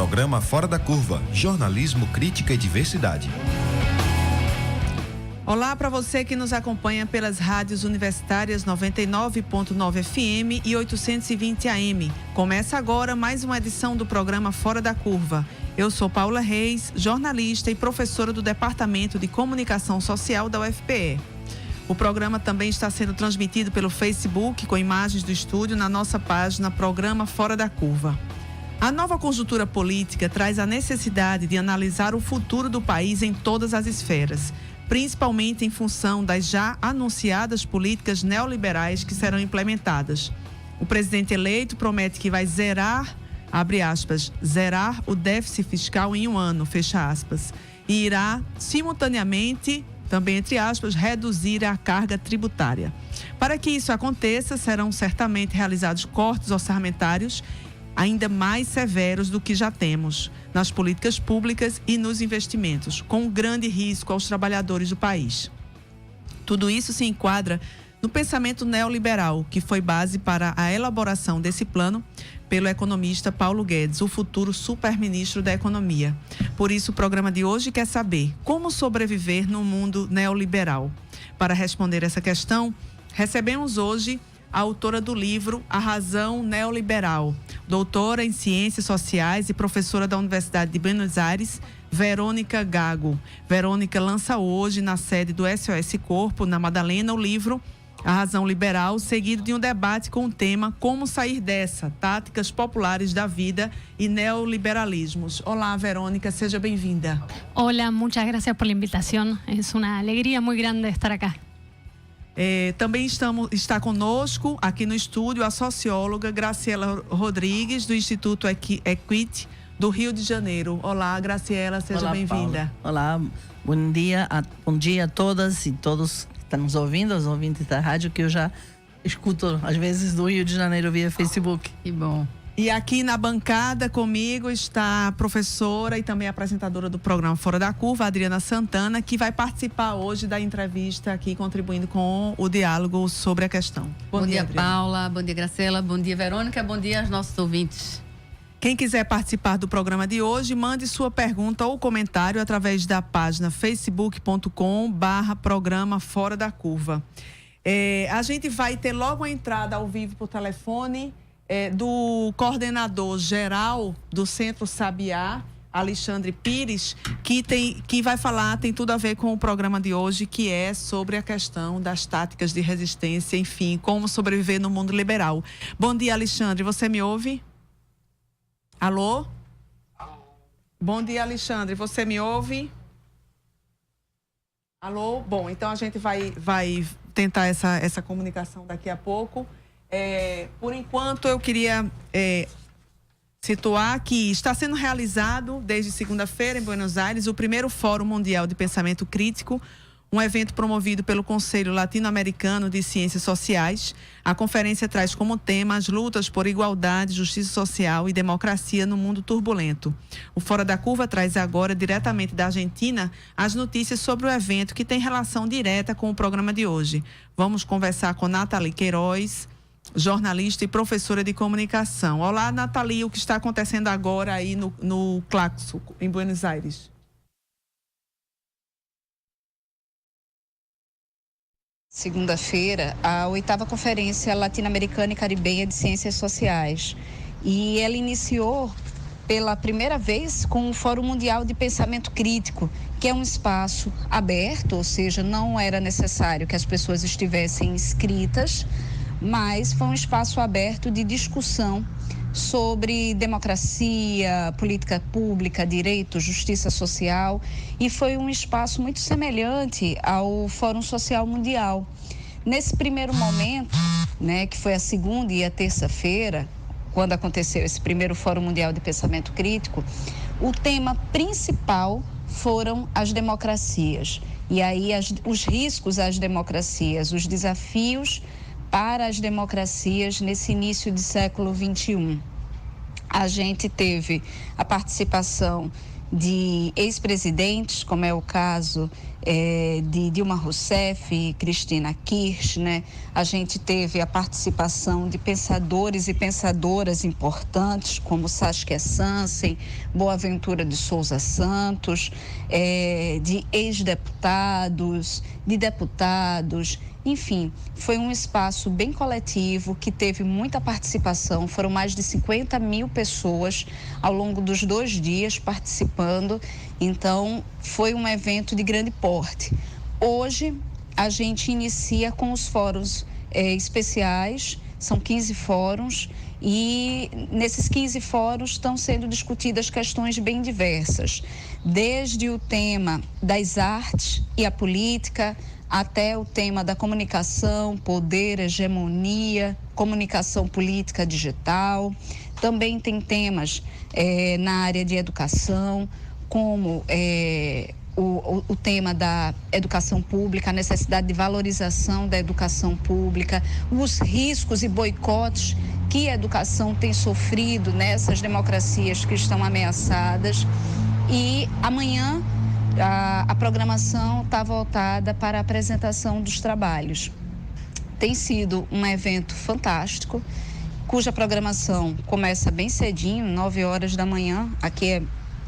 Programa Fora da Curva, jornalismo, crítica e diversidade. Olá para você que nos acompanha pelas rádios universitárias 99.9 FM e 820 AM. Começa agora mais uma edição do programa Fora da Curva. Eu sou Paula Reis, jornalista e professora do Departamento de Comunicação Social da UFPE. O programa também está sendo transmitido pelo Facebook com imagens do estúdio na nossa página Programa Fora da Curva. A nova conjuntura política traz a necessidade de analisar o futuro do país em todas as esferas, principalmente em função das já anunciadas políticas neoliberais que serão implementadas. O presidente eleito promete que vai zerar, abre aspas, zerar o déficit fiscal em um ano, fecha aspas, e irá, simultaneamente, também entre aspas, reduzir a carga tributária. Para que isso aconteça, serão certamente realizados cortes orçamentários ainda mais severos do que já temos nas políticas públicas e nos investimentos, com um grande risco aos trabalhadores do país. Tudo isso se enquadra no pensamento neoliberal, que foi base para a elaboração desse plano pelo economista Paulo Guedes, o futuro superministro da Economia. Por isso, o programa de hoje quer saber como sobreviver no mundo neoliberal. Para responder essa questão, recebemos hoje a autora do livro A Razão Neoliberal, doutora em Ciências Sociais e professora da Universidade de Buenos Aires, Verônica Gago. Verônica lança hoje, na sede do SOS Corpo, na Madalena, o livro A Razão Liberal, seguido de um debate com o tema Como Sair Dessa, Táticas Populares da Vida e Neoliberalismos. Olá, Verônica, seja bem-vinda. Hola, muchas gracias por la invitación. Es una alegría muy grande estar acá. Também está conosco aqui no estúdio a socióloga Graciela Rodrigues, do Instituto Equity, do Rio de Janeiro. Olá, Graciela, seja bem-vinda. Olá, bom dia a todas e todos que estão nos ouvindo, os ouvintes da rádio, que eu já escuto, às vezes, do Rio de Janeiro via Facebook. Que bom. E aqui na bancada comigo está a professora e também apresentadora do programa Fora da Curva, Adriana Santana, que vai participar hoje da entrevista aqui, contribuindo com o diálogo sobre a questão. Bom dia, Adriana. Paula. Bom dia, Graciela. Bom dia, Verônica. Bom dia aos nossos ouvintes. Quem quiser participar do programa de hoje, mande sua pergunta ou comentário através da página facebook.com/programa Fora da Curva. A gente vai ter logo a entrada ao vivo por telefone do coordenador geral do Centro Sabiá, Alexandre Pires, que vai falar, tem tudo a ver com o programa de hoje, que é sobre a questão das táticas de resistência, enfim, como sobreviver no mundo liberal. Bom dia, Alexandre, você me ouve? Alô? Bom dia, Alexandre, você me ouve? Alô? Bom, então a gente vai tentar essa comunicação daqui a pouco. Por enquanto, eu queria situar que está sendo realizado desde segunda-feira em Buenos Aires o primeiro Fórum Mundial de Pensamento Crítico, um evento promovido pelo Conselho Latino-Americano de Ciências Sociais. A conferência traz como tema as lutas por igualdade, justiça social e democracia no mundo turbulento. O Fora da Curva traz agora, diretamente da Argentina, as notícias sobre o evento que tem relação direta com o programa de hoje. Vamos conversar com Nathalie Queiroz, jornalista e professora de comunicação. Olá, Nathalie, o que está acontecendo agora aí no Claxo, em Buenos Aires? Segunda-feira, a 8ª Conferência Latino-Americana e Caribenha de Ciências Sociais. E ela iniciou pela primeira vez com o Fórum Mundial de Pensamento Crítico, que é um espaço aberto, ou seja, não era necessário que as pessoas estivessem inscritas, mas foi um espaço aberto de discussão sobre democracia, política pública, direito, justiça social, e foi um espaço muito semelhante ao Fórum Social Mundial. Nesse primeiro momento, que foi a segunda e a terça-feira, quando aconteceu esse primeiro Fórum Mundial de Pensamento Crítico, o tema principal foram as democracias. E aí os riscos às democracias, os desafios para as democracias nesse início de século XXI. A gente teve a participação de ex-presidentes, como é o caso de Dilma Rousseff e Cristina Kirchner. A gente teve a participação de pensadores e pensadoras importantes, como Saskia Sansen, Boaventura de Souza Santos, de ex-deputados, de deputados. Enfim, foi um espaço bem coletivo que teve muita participação. Foram mais de 50 mil pessoas ao longo dos 2 dias participando. Então, foi um evento de grande porte. Hoje, a gente inicia com os fóruns especiais. São 15 fóruns e nesses 15 fóruns estão sendo discutidas questões bem diversas, desde o tema das artes e a política, até o tema da comunicação, poder, hegemonia, comunicação política digital. Também tem temas na área de educação, como o tema da educação pública, a necessidade de valorização da educação pública, os riscos e boicotes que a educação tem sofrido nessas democracias que estão ameaçadas. E amanhã a programação está voltada para a apresentação dos trabalhos. Tem sido um evento fantástico, cuja programação começa bem cedinho, 9 horas da manhã, aqui é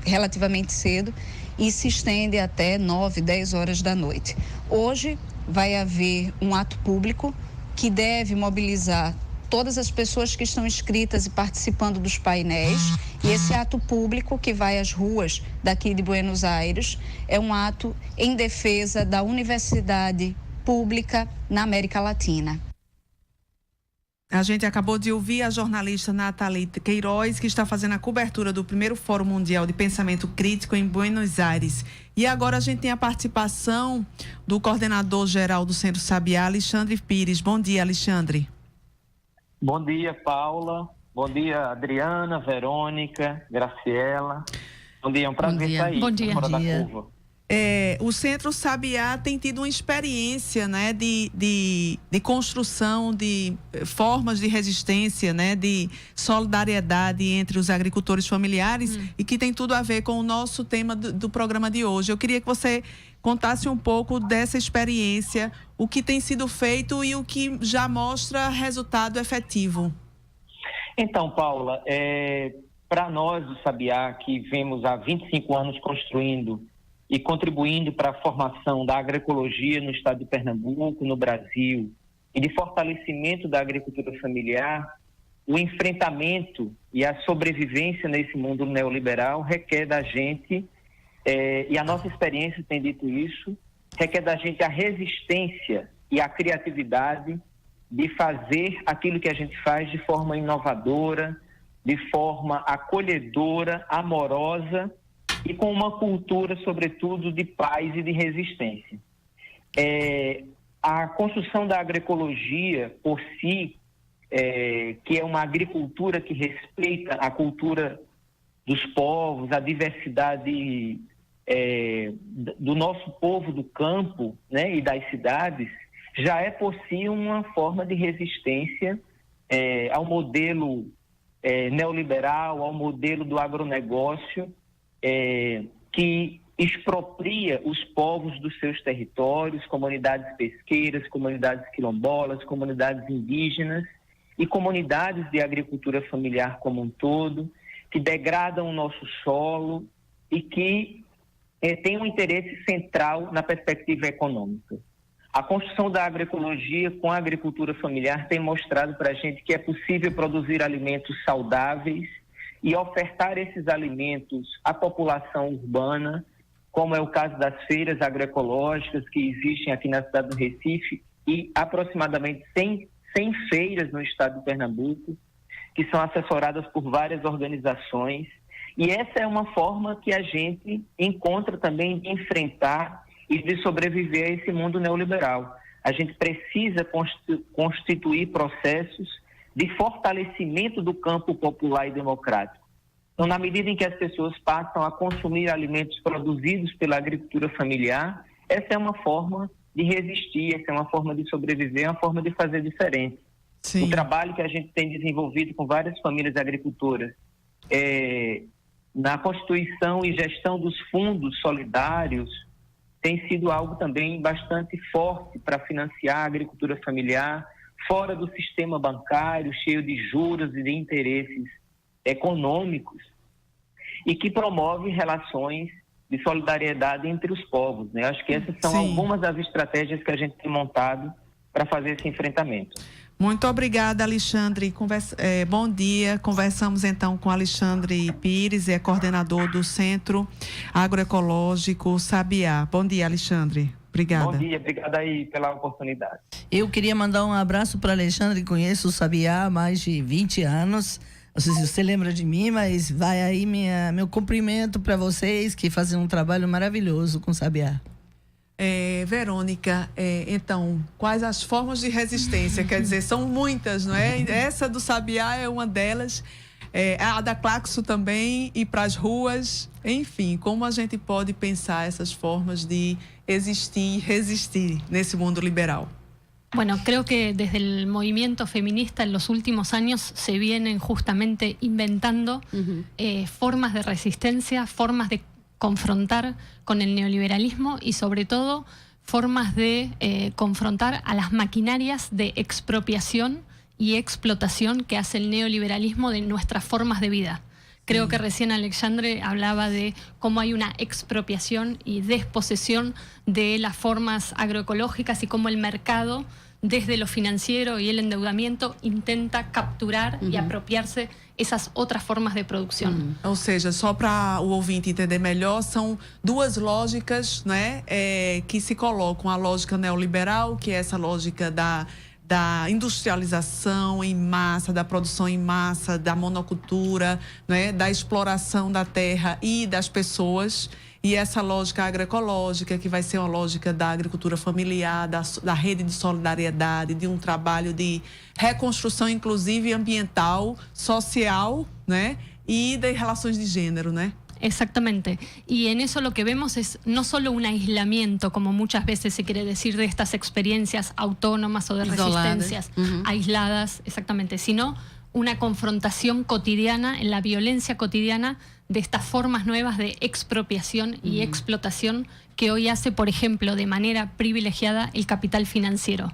relativamente cedo, e se estende até 9, 10 horas da noite. Hoje vai haver um ato público que deve mobilizar todas as pessoas que estão inscritas e participando dos painéis, e esse ato público que vai às ruas daqui de Buenos Aires é um ato em defesa da universidade pública na América Latina. A gente acabou de ouvir a jornalista Nathalie Queiroz, que está fazendo a cobertura do primeiro Fórum Mundial de Pensamento Crítico em Buenos Aires. E agora a gente tem a participação do coordenador-geral do Centro Sabiá, Alexandre Pires. Bom dia, Alexandre. Bom dia, Paula. Bom dia, Adriana, Verônica, Graciela. Bom dia, é um prazer estar aí. Bom dia. Fora da Curva. O Centro Sabiá tem tido uma experiência, né, de construção de formas de resistência, né, de solidariedade entre os agricultores familiares e que tem tudo a ver com o nosso tema do programa de hoje. Eu queria que você contasse um pouco dessa experiência, o que tem sido feito e o que já mostra resultado efetivo. Então, Paula, para nós do Sabiá, que vemos há 25 anos construindo e contribuindo para a formação da agroecologia no estado de Pernambuco, no Brasil, e de fortalecimento da agricultura familiar, o enfrentamento e a sobrevivência nesse mundo neoliberal requer da gente, e a nossa experiência tem dito isso, requer da gente a resistência e a criatividade de fazer aquilo que a gente faz de forma inovadora, de forma acolhedora, amorosa, e com uma cultura, sobretudo, de paz e de resistência. A construção da agroecologia, por si, que é uma agricultura que respeita a cultura dos povos, a diversidade do nosso povo do campo, né, e das cidades, já é por si uma forma de resistência ao modelo neoliberal, ao modelo do agronegócio, que expropria os povos dos seus territórios, comunidades pesqueiras, comunidades quilombolas, comunidades indígenas e comunidades de agricultura familiar como um todo, que degradam o nosso solo e que tem um interesse central na perspectiva econômica. A construção da agroecologia com a agricultura familiar tem mostrado para a gente que é possível produzir alimentos saudáveis e ofertar esses alimentos à população urbana, como é o caso das feiras agroecológicas que existem aqui na cidade do Recife e aproximadamente 100 feiras no estado de Pernambuco, que são assessoradas por várias organizações. E essa é uma forma que a gente encontra também de enfrentar e de sobreviver a esse mundo neoliberal. A gente precisa constituir processos de fortalecimento do campo popular e democrático. Então, na medida em que as pessoas passam a consumir alimentos produzidos pela agricultura familiar, essa é uma forma de resistir, essa é uma forma de sobreviver, é uma forma de fazer diferente. Sim. O trabalho que a gente tem desenvolvido com várias famílias agricultoras na constituição e gestão dos fundos solidários tem sido algo também bastante forte para financiar a agricultura familiar, fora do sistema bancário, cheio de juros e de interesses econômicos, e que promove relações de solidariedade entre os povos, né? Acho que essas são algumas das estratégias que a gente tem montado para fazer esse enfrentamento. Muito obrigada, Alexandre. Bom dia. Conversamos então com Alexandre Pires, é coordenador do Centro Agroecológico Sabiá. Bom dia, Alexandre. Obrigada. Bom dia, obrigada aí pela oportunidade. Eu queria mandar um abraço para Alexandre, conheço o Sabiá há mais de 20 anos. Não sei se você lembra de mim, mas vai aí meu cumprimento para vocês que fazem um trabalho maravilhoso com o Sabiá. Verônica, então, quais as formas de resistência? Quer dizer, são muitas, não é? Essa do Sabiá é uma delas, a da Claxo também, ir para as ruas, enfim, como a gente pode pensar essas formas de existir e resistir nesse mundo liberal? Bueno, creo que desde el movimiento feminista en los últimos años se vienen justamente inventando formas de resistencia, formas de confrontar con el neoliberalismo y sobre todo formas de confrontar a las maquinarias de expropiación y explotación que hace el neoliberalismo de nuestras formas de vida. Creo que recién Alexandre hablaba de cómo hay una expropiación y desposesión de las formas agroecológicas y cómo el mercado, desde lo financiero y el endeudamiento, intenta capturar y apropiarse essas outras formas de produção. Ou seja, só para o ouvinte entender melhor, são duas lógicas, né, que se colocam. A lógica neoliberal, que é essa lógica da industrialização em massa, da produção em massa, da monocultura, né, da exploração da terra e das pessoas. E essa lógica agroecológica, que vai ser uma lógica da agricultura familiar, da rede de solidariedade, de um trabalho de reconstrução, inclusive ambiental, social, né? Y de relaciones de género, ¿no? Exactamente. Y en eso lo que vemos es no solo un aislamiento, como muchas veces se quiere decir, de estas experiencias autónomas o de resistencias aisladas, exactamente, sino una confrontación cotidiana, en la violencia cotidiana de estas formas nuevas de expropiación y explotación que hoy hace, por ejemplo, de manera privilegiada el capital financiero.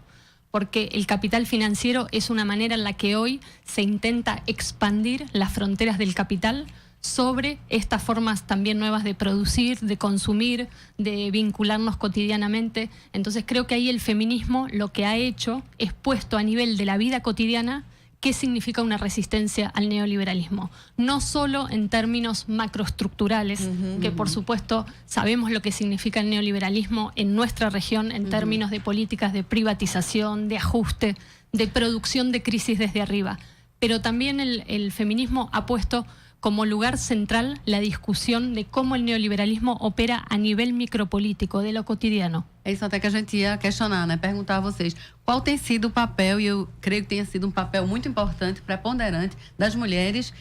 Porque el capital financiero es una manera en la que hoy se intenta expandir las fronteras del capital sobre estas formas también nuevas de producir, de consumir, de vincularnos cotidianamente. Entonces creo que ahí el feminismo lo que ha hecho es puesto a nivel de la vida cotidiana qué significa una resistencia al neoliberalismo. No solo en términos macroestructurales, que por supuesto sabemos lo que significa el neoliberalismo en nuestra región en términos de políticas de privatización, de ajuste, de producción de crisis desde arriba. Pero también el feminismo ha puesto como lugar central la discussão de como o neoliberalismo opera a nível micropolítico, de lo cotidiano. É isso até que a gente ia questionar, né? Perguntar a vocês qual tem sido o papel, e eu creio que tenha sido um papel muito importante, preponderante, das mulheres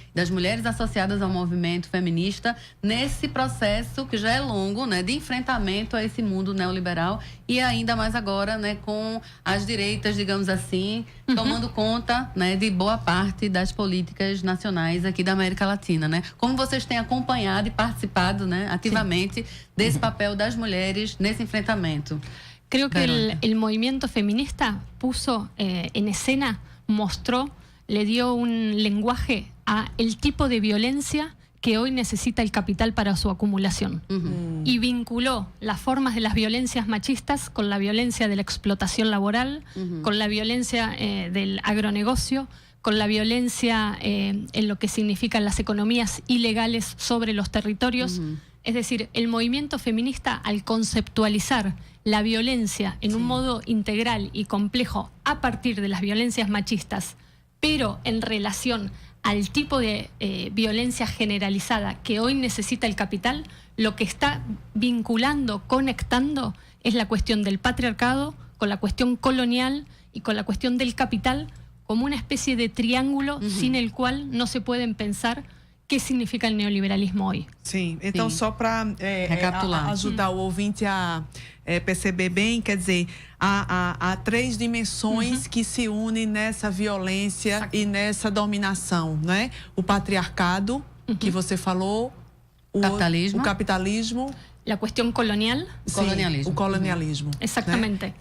associadas ao movimento feminista nesse processo que já é longo, né? De enfrentamento a esse mundo neoliberal e ainda mais agora, né? Com as direitas, digamos assim, tomando conta, né? De boa parte das políticas nacionais aqui da América Latina, né? Como vocês têm acompanhado e participado, né? Ativamente desse papel das mulheres nesse enfrentamento? Creo que el movimiento feminista puso en escena, mostró, le dio un lenguaje a el tipo de violencia que hoy necesita el capital para su acumulación. Y vinculó las formas de las violencias machistas con la violencia de la explotación laboral, con la violencia del agronegocio, con la violencia en lo que significan las economías ilegales sobre los territorios. Es decir, el movimiento feminista, al conceptualizar la violencia en un modo integral y complejo a partir de las violencias machistas, pero en relación al tipo de violencia generalizada que hoy necesita el capital, lo que está vinculando, conectando, es la cuestión del patriarcado con la cuestión colonial y con la cuestión del capital como una especie de triángulo sin el cual no se pueden pensar que significa o neoliberalismo hoje. Sim, então só para ajudar o ouvinte a perceber bem, quer dizer, há três dimensões que se unem nessa violência e nessa dominação, né? O patriarcado, que você falou, Capitalismo. O capitalismo. La cuestión colonial. Sim, o colonialismo. Exatamente. Né?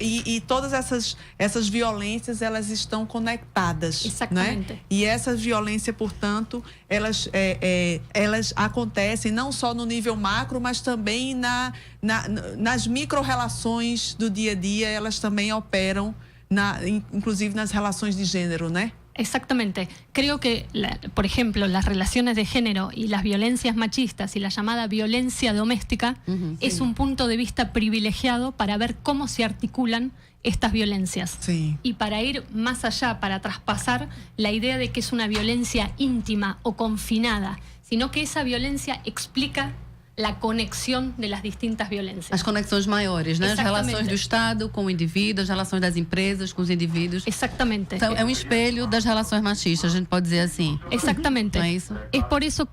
E todas essas violências, elas estão conectadas. Exatamente. Né? E essa violência, portanto, elas acontecem não só no nível macro, mas também nas micro-relações do dia a dia, elas também operam, inclusive nas relações de gênero, né? Exactamente. Creo que, por ejemplo, las relaciones de género y las violencias machistas y la llamada violencia doméstica es un punto de vista privilegiado para ver cómo se articulan estas violencias. Sí. Y para ir más allá, para traspasar la idea de que es una violencia íntima o confinada, sino que esa violencia explica la conexión de las distintas violências. As conexões maiores, né? As relações do Estado com o indivíduo, as relações das empresas com os indivíduos. Exactamente. Então, é um espelho das relações machistas, a gente pode dizer assim. Exactamente. Não é isso? Es por eso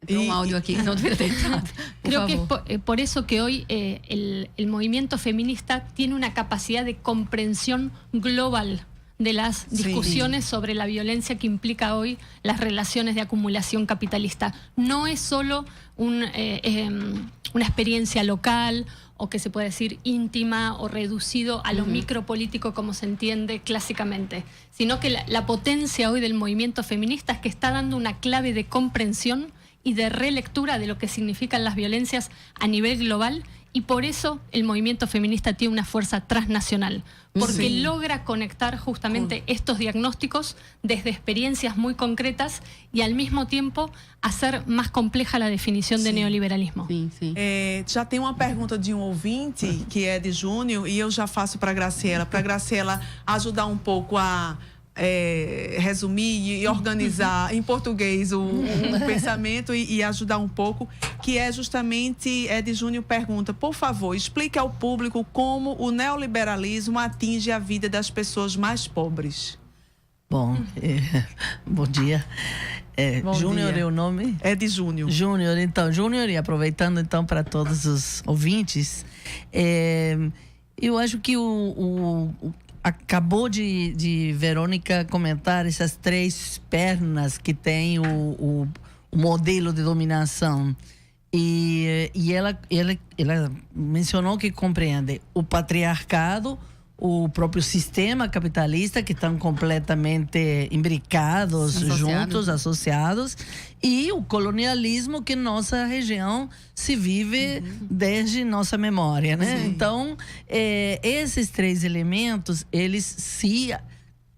Tem um áudio aqui que não deveria ter entrado. Creo que es por eso que hoy el movimiento feminista tiene una capacidad de comprensión global de las discusiones sobre la violencia que implica hoy las relaciones de acumulación capitalista. No es solo una experiencia local o que se puede decir íntima o reducido a lo micropolítico como se entiende clásicamente, sino que la potencia hoy del movimiento feminista es que está dando una clave de comprensión y de relectura de lo que significan las violencias a nivel global, y por eso el movimiento feminista tiene una fuerza transnacional, porque logra conectar justamente estos diagnósticos desde experiencias muy concretas y al mismo tiempo hacer más compleja la definición de neoliberalismo. Sim, sim. Já tem uma pergunta de um ouvinte, que é de Júnior, e eu já faço para a Graciela ajudar um pouco a resumir e organizar em português o pensamento e ajudar um pouco, que é justamente, de Júnior pergunta: por favor, explique ao público como o neoliberalismo atinge a vida das pessoas mais pobres. Bom, bom dia. Júnior é o nome? É de Júnior. Júnior, então. Júnior, e aproveitando então para todos os ouvintes, eu acho que acabou de Verônica comentar essas três pernas que tem o modelo de dominação. E ela mencionou que compreende o patriarcado, o próprio sistema capitalista, que estão completamente imbricados, juntos, associados, e o colonialismo que nossa região se vive desde nossa memória, né? Sim. Então, esses três elementos, eles se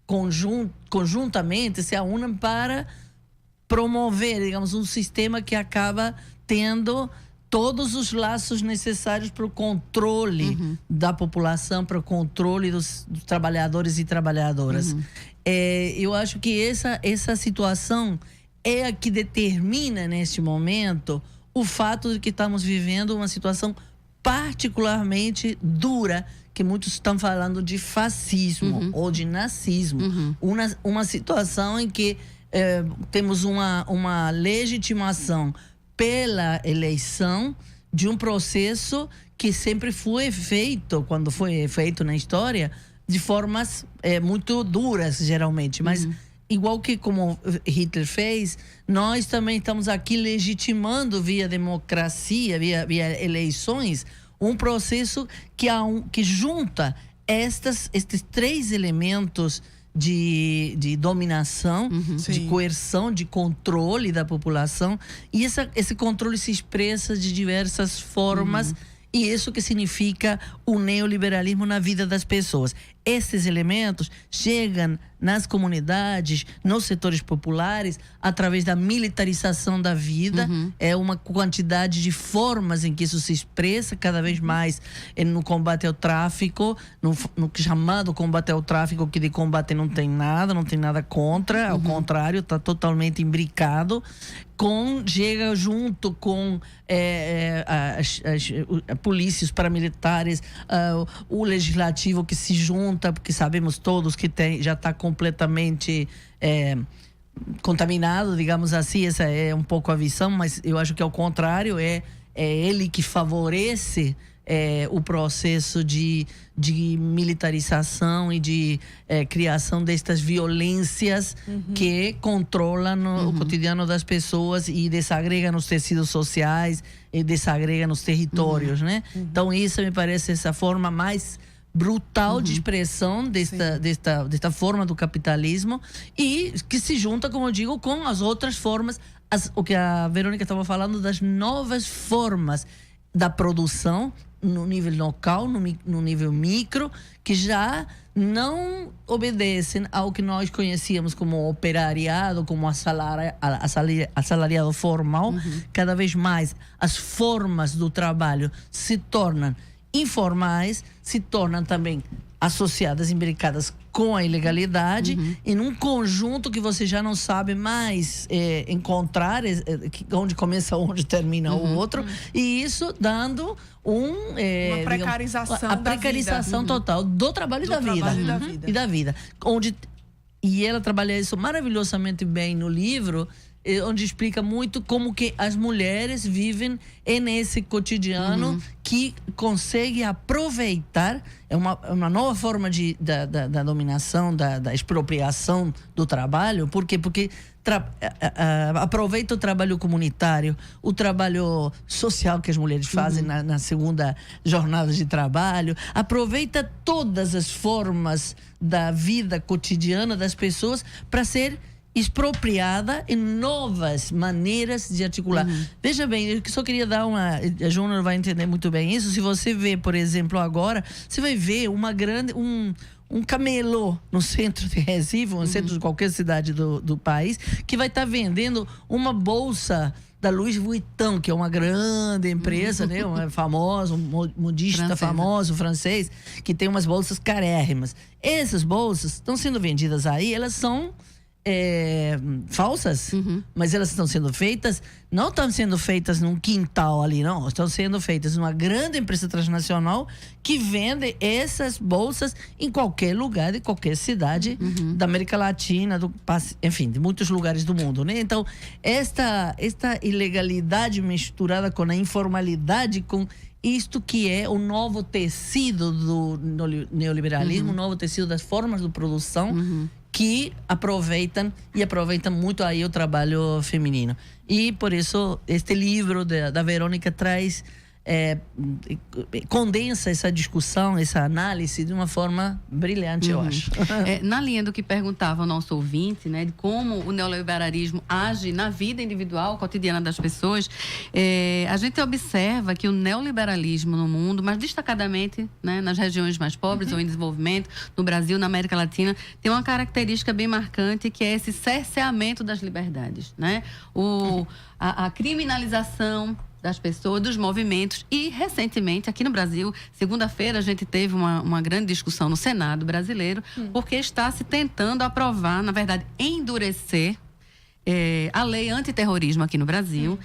conjuntamente se unem para promover, digamos, um sistema que acaba tendo todos os laços necessários para o controle da população, para o controle dos trabalhadores e trabalhadoras. Eu acho que essa situação é a que determina, neste momento, o fato de que estamos vivendo uma situação particularmente dura, que muitos estão falando de fascismo ou de nazismo. Uma situação em que temos uma legitimação pela eleição de um processo que sempre foi feito, quando foi feito na história, de formas muito duras, geralmente. Mas, igual que como Hitler fez, nós também estamos aqui legitimando via democracia, via eleições, um processo que junta estes três elementos de dominação, de coerção, de controle da população. E esse controle se expressa de diversas formas. E isso que significa o neoliberalismo na vida das pessoas. Esses elementos chegam nas comunidades, nos setores populares, através da militarização da vida. É uma quantidade de formas em que isso se expressa cada vez mais no combate ao tráfico, no chamado combate ao tráfico, que de combate não tem nada contra, ao contrário, está totalmente imbricado. Chega junto com as polícias paramilitares, o legislativo que se junta, porque sabemos todos que já está completamente contaminado, digamos assim. Essa é um pouco a visão, mas eu acho que ao contrário, é ele que favorece o processo de militarização e de criação destas violências que controlam o cotidiano das pessoas e desagrega nos tecidos sociais e desagrega nos territórios, né? Então isso me parece essa forma mais brutal de expressão desta forma do capitalismo, e que se junta, como eu digo, com as outras formas, o que a Verônica estava falando, das novas formas da produção no nível local, no nível micro, que já não obedecem ao que nós conhecíamos como operariado, como assalariado formal. Cada vez mais as formas do trabalho se tornam informais, se tornam também associadas, imbricadas com a ilegalidade, em um conjunto que você já não sabe mais encontrar onde começa, onde termina o outro, e isso dando uma precarização, a precarização total do trabalho e da vida. E ela trabalha isso maravilhosamente bem no livro, onde explica muito como que as mulheres vivem nesse cotidiano que consegue aproveitar, é uma nova forma da dominação, da expropriação do trabalho. Por quê? Porque aproveita o trabalho comunitário, o trabalho social que as mulheres fazem na segunda jornada de trabalho, aproveita todas as formas da vida cotidiana das pessoas para ser expropriada em novas maneiras de articular. Veja bem, eu só queria dar a Júnior vai entender muito bem isso. Se você vê, por exemplo, agora, você vai ver um camelô no centro de Recife, no centro de qualquer cidade do país, que vai estar vendendo uma bolsa da Louis Vuitton, que é uma grande empresa, né? Um famoso, um modista famoso, francês, que tem umas bolsas carérrimas. Essas bolsas estão sendo vendidas aí, elas são falsas, mas elas estão sendo feitas, não estão sendo feitas num quintal ali, não, estão sendo feitas numa grande empresa transnacional que vende essas bolsas em qualquer lugar de qualquer cidade da América Latina, enfim, de muitos lugares do mundo, né? Então, esta ilegalidade misturada com a informalidade, com isto que é o novo tecido do neoliberalismo, o novo tecido das formas de produção, que aproveitam muito aí o trabalho feminino. E por isso este livro da Verônica traz condensa essa discussão, essa análise de uma forma brilhante, eu acho. Na linha do que perguntava o nosso ouvinte, né, de como o neoliberalismo age na vida individual, cotidiana das pessoas, a gente observa que o neoliberalismo no mundo, mas destacadamente, né, nas regiões mais pobres ou em desenvolvimento, no Brasil, na América Latina, tem uma característica bem marcante, que é esse cerceamento das liberdades, né? A criminalização das pessoas, dos movimentos. E recentemente, aqui no Brasil, segunda-feira, a gente teve uma grande discussão no Senado brasileiro, porque está se tentando aprovar, na verdade, endurecer a lei antiterrorismo aqui no Brasil,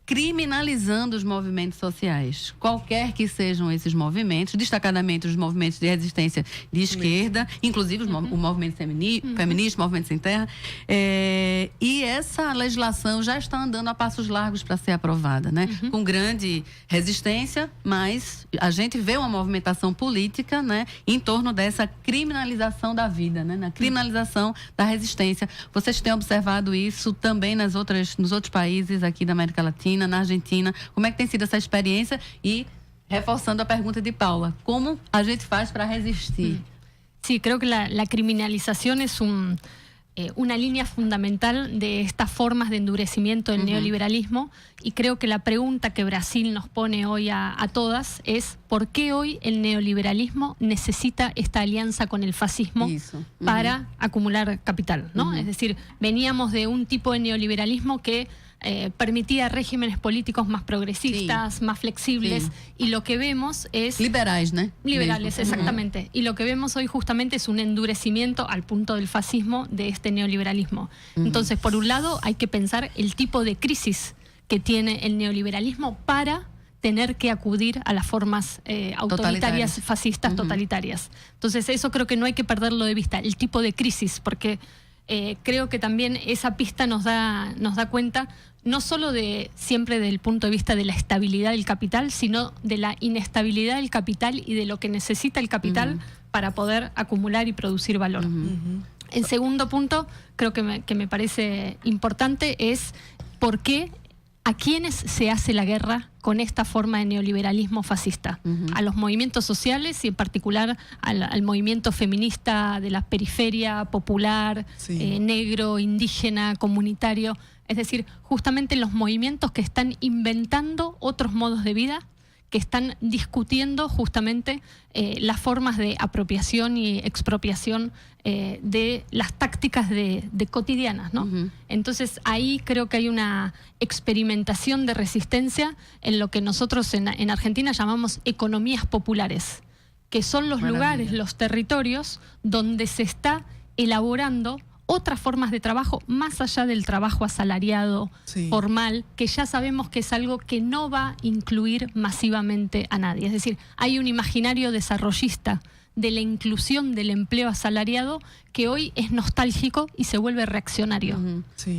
criminalizando os movimentos sociais, qualquer que sejam esses movimentos, destacadamente os movimentos de resistência de esquerda, inclusive o movimento feminista, o movimento sem terra, e essa legislação já está andando a passos largos para ser aprovada, né? Com grande resistência, mas a gente vê uma movimentação política, né, em torno dessa criminalização da vida, né, na criminalização da resistência. Vocês têm observado isso também nos outros países aqui da América Latina, na Argentina? Como é que tem sido essa experiência? E, reforçando a pergunta de Paula, como a gente faz para resistir? Sí, creo que la criminalización es una línea fundamental de estas formas de endurecimiento del neoliberalismo, y creo que la pregunta que Brasil nos pone hoy a todas es ¿por qué hoy el neoliberalismo necesita esta alianza con el fascismo para acumular capital, ¿no? Es decir, veníamos de un tipo de neoliberalismo que permitía regímenes políticos más progresistas, más flexibles, y lo que vemos es... Liberales, ¿no? Liberales, exactamente. Y lo que vemos hoy justamente es un endurecimiento al punto del fascismo de este neoliberalismo. Entonces, por un lado, hay que pensar el tipo de crisis que tiene el neoliberalismo para tener que acudir a las formas autoritarias, fascistas, totalitarias. Entonces, eso creo que no hay que perderlo de vista, el tipo de crisis, porque creo que también esa pista nos da cuenta no solo siempre del punto de vista de la estabilidad del capital, sino de la inestabilidad del capital y de lo que necesita el capital para poder acumular y producir valor. El segundo punto, creo que me parece importante, es por qué, a quiénes se hace la guerra con esta forma de neoliberalismo fascista. A los movimientos sociales y en particular al movimiento feminista de la periferia popular, negro, indígena, comunitario. Es decir, justamente los movimientos que están inventando otros modos de vida, que están discutiendo justamente las formas de apropiación y expropiación de las tácticas de cotidianas, ¿no? Entonces ahí creo que hay una experimentación de resistencia en lo que nosotros en Argentina llamamos economías populares, que son los lugares, los territorios donde se está elaborando otras formas de trabajo más allá del trabajo asalariado, formal, que ya sabemos que es algo que no va a incluir masivamente a nadie. Es decir, hay un imaginario desarrollista de la inclusión del empleo asalariado que hoy es nostálgico y se vuelve reaccionario.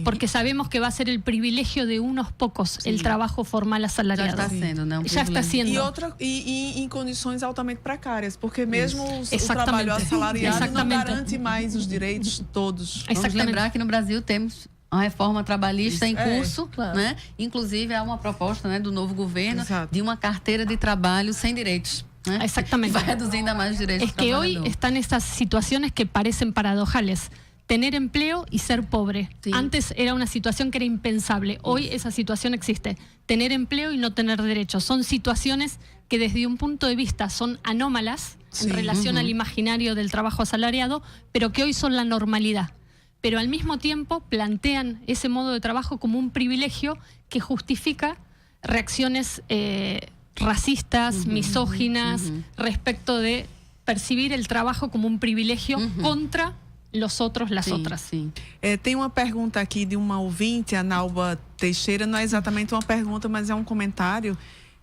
Porque sabemos que va a ser el privilegio de unos pocos el trabajo formal asalariado. Já está sendo, né? Já está sendo. E em condições altamente precárias, porque mesmo o trabalho assalariado não garante mais os direitos todos. Vamos lembrar que no Brasil temos uma reforma trabalhista em curso, né? Inclusive há uma proposta, né, do novo governo de uma carteira de trabalho sem direitos. Exactamente. Va reduciendo más los derechos. Es que hoy están estas situaciones que parecen paradojales. Tener empleo y ser pobre. Antes era una situación que era impensable. Hoy esa situación existe. Tener empleo y no tener derechos. Son situaciones que desde un punto de vista son anómalas en relación al imaginario del trabajo asalariado, pero que hoy son la normalidad. Pero al mismo tiempo plantean ese modo de trabajo como un privilegio que justifica reacciones racistas, misóginas, respecto de percibir el trabajo como un privilegio contra los otros, las otras. Tem uma pergunta aqui de uma ouvinte, a Nalba Teixeira. Não é exatamente uma pergunta, mas é um comentário.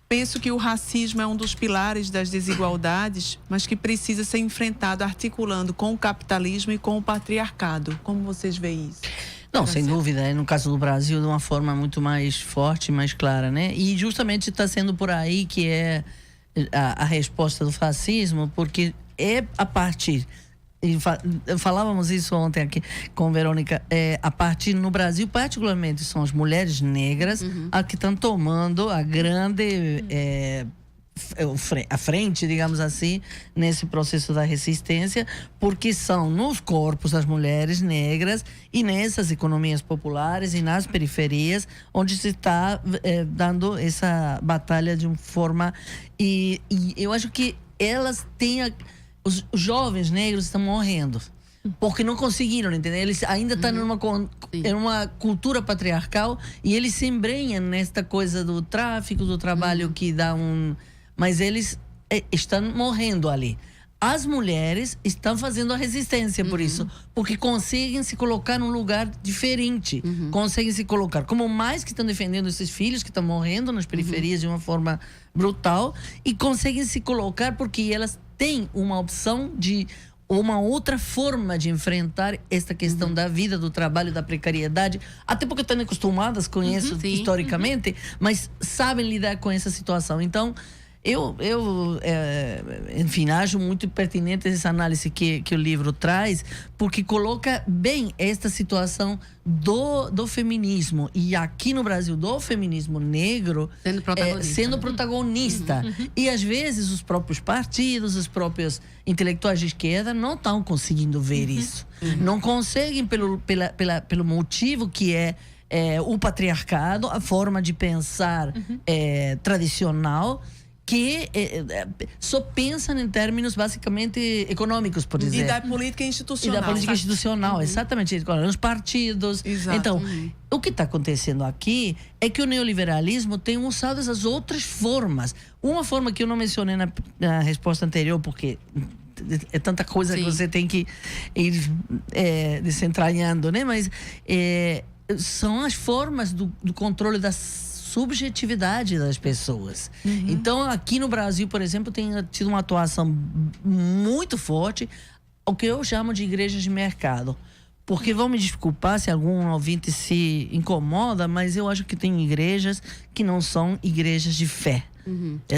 Penso que o racismo é um dos pilares das desigualdades, mas que precisa ser enfrentado articulando com o capitalismo e com o patriarcado. Como vocês veem isso? Não, sem dúvida, no caso do Brasil, de uma forma muito mais forte, mais clara, né? E justamente está sendo por aí que é a resposta do fascismo, porque é a partir, falávamos isso ontem aqui com Verônica, a partir no Brasil, particularmente, são as mulheres negras a que estão tomando a grande a frente, digamos assim, nesse processo da resistência, porque são nos corpos das mulheres negras e nessas economias populares e nas periferias onde se está dando essa batalha de uma forma e eu acho que elas têm os jovens negros estão morrendo porque não conseguiram, entender? Eles ainda estão numa cultura patriarcal e eles se embrenham nesta coisa do tráfico, do trabalho que dá mas eles estão morrendo ali. As mulheres estão fazendo a resistência por isso, porque conseguem se colocar num lugar diferente, conseguem se colocar como mais que estão defendendo esses filhos que estão morrendo nas periferias de uma forma brutal e conseguem se colocar porque elas têm uma opção de uma outra forma de enfrentar esta questão da vida, do trabalho, da precariedade, até porque estão acostumadas com isso historicamente, mas sabem lidar com essa situação. Então, eu enfim, acho muito pertinente essa análise que o livro traz, porque coloca bem esta situação do feminismo, e aqui no Brasil, do feminismo negro sendo protagonista. E às vezes os próprios partidos, os próprios intelectuais de esquerda não estão conseguindo ver isso. Não conseguem pelo motivo que é o patriarcado, a forma de pensar tradicional, que só pensam em termos basicamente econômicos, por exemplo. E da política institucional. E da política institucional, exatamente. Os partidos. Exato. Então, o que está acontecendo aqui é que o neoliberalismo tem usado essas outras formas. Uma forma que eu não mencionei na resposta anterior, porque é tanta coisa que você tem que ir desentrañando, né? Mas são as formas do controle das subjetividade das pessoas. Então, aqui no Brasil, por exemplo, tem tido uma atuação muito forte, o que eu chamo de igrejas de mercado. Porque vão me desculpar se algum ouvinte se incomoda, mas eu acho que tem igrejas que não são igrejas de fé.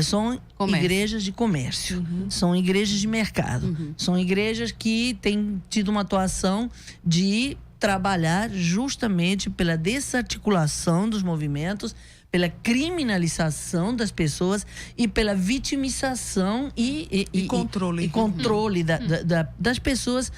São igrejas de comércio, são igrejas de mercado, são igrejas que têm tido uma atuação de trabalhar justamente pela desarticulação dos movimentos, pela criminalização das pessoas e pela vitimização e controle das pessoas,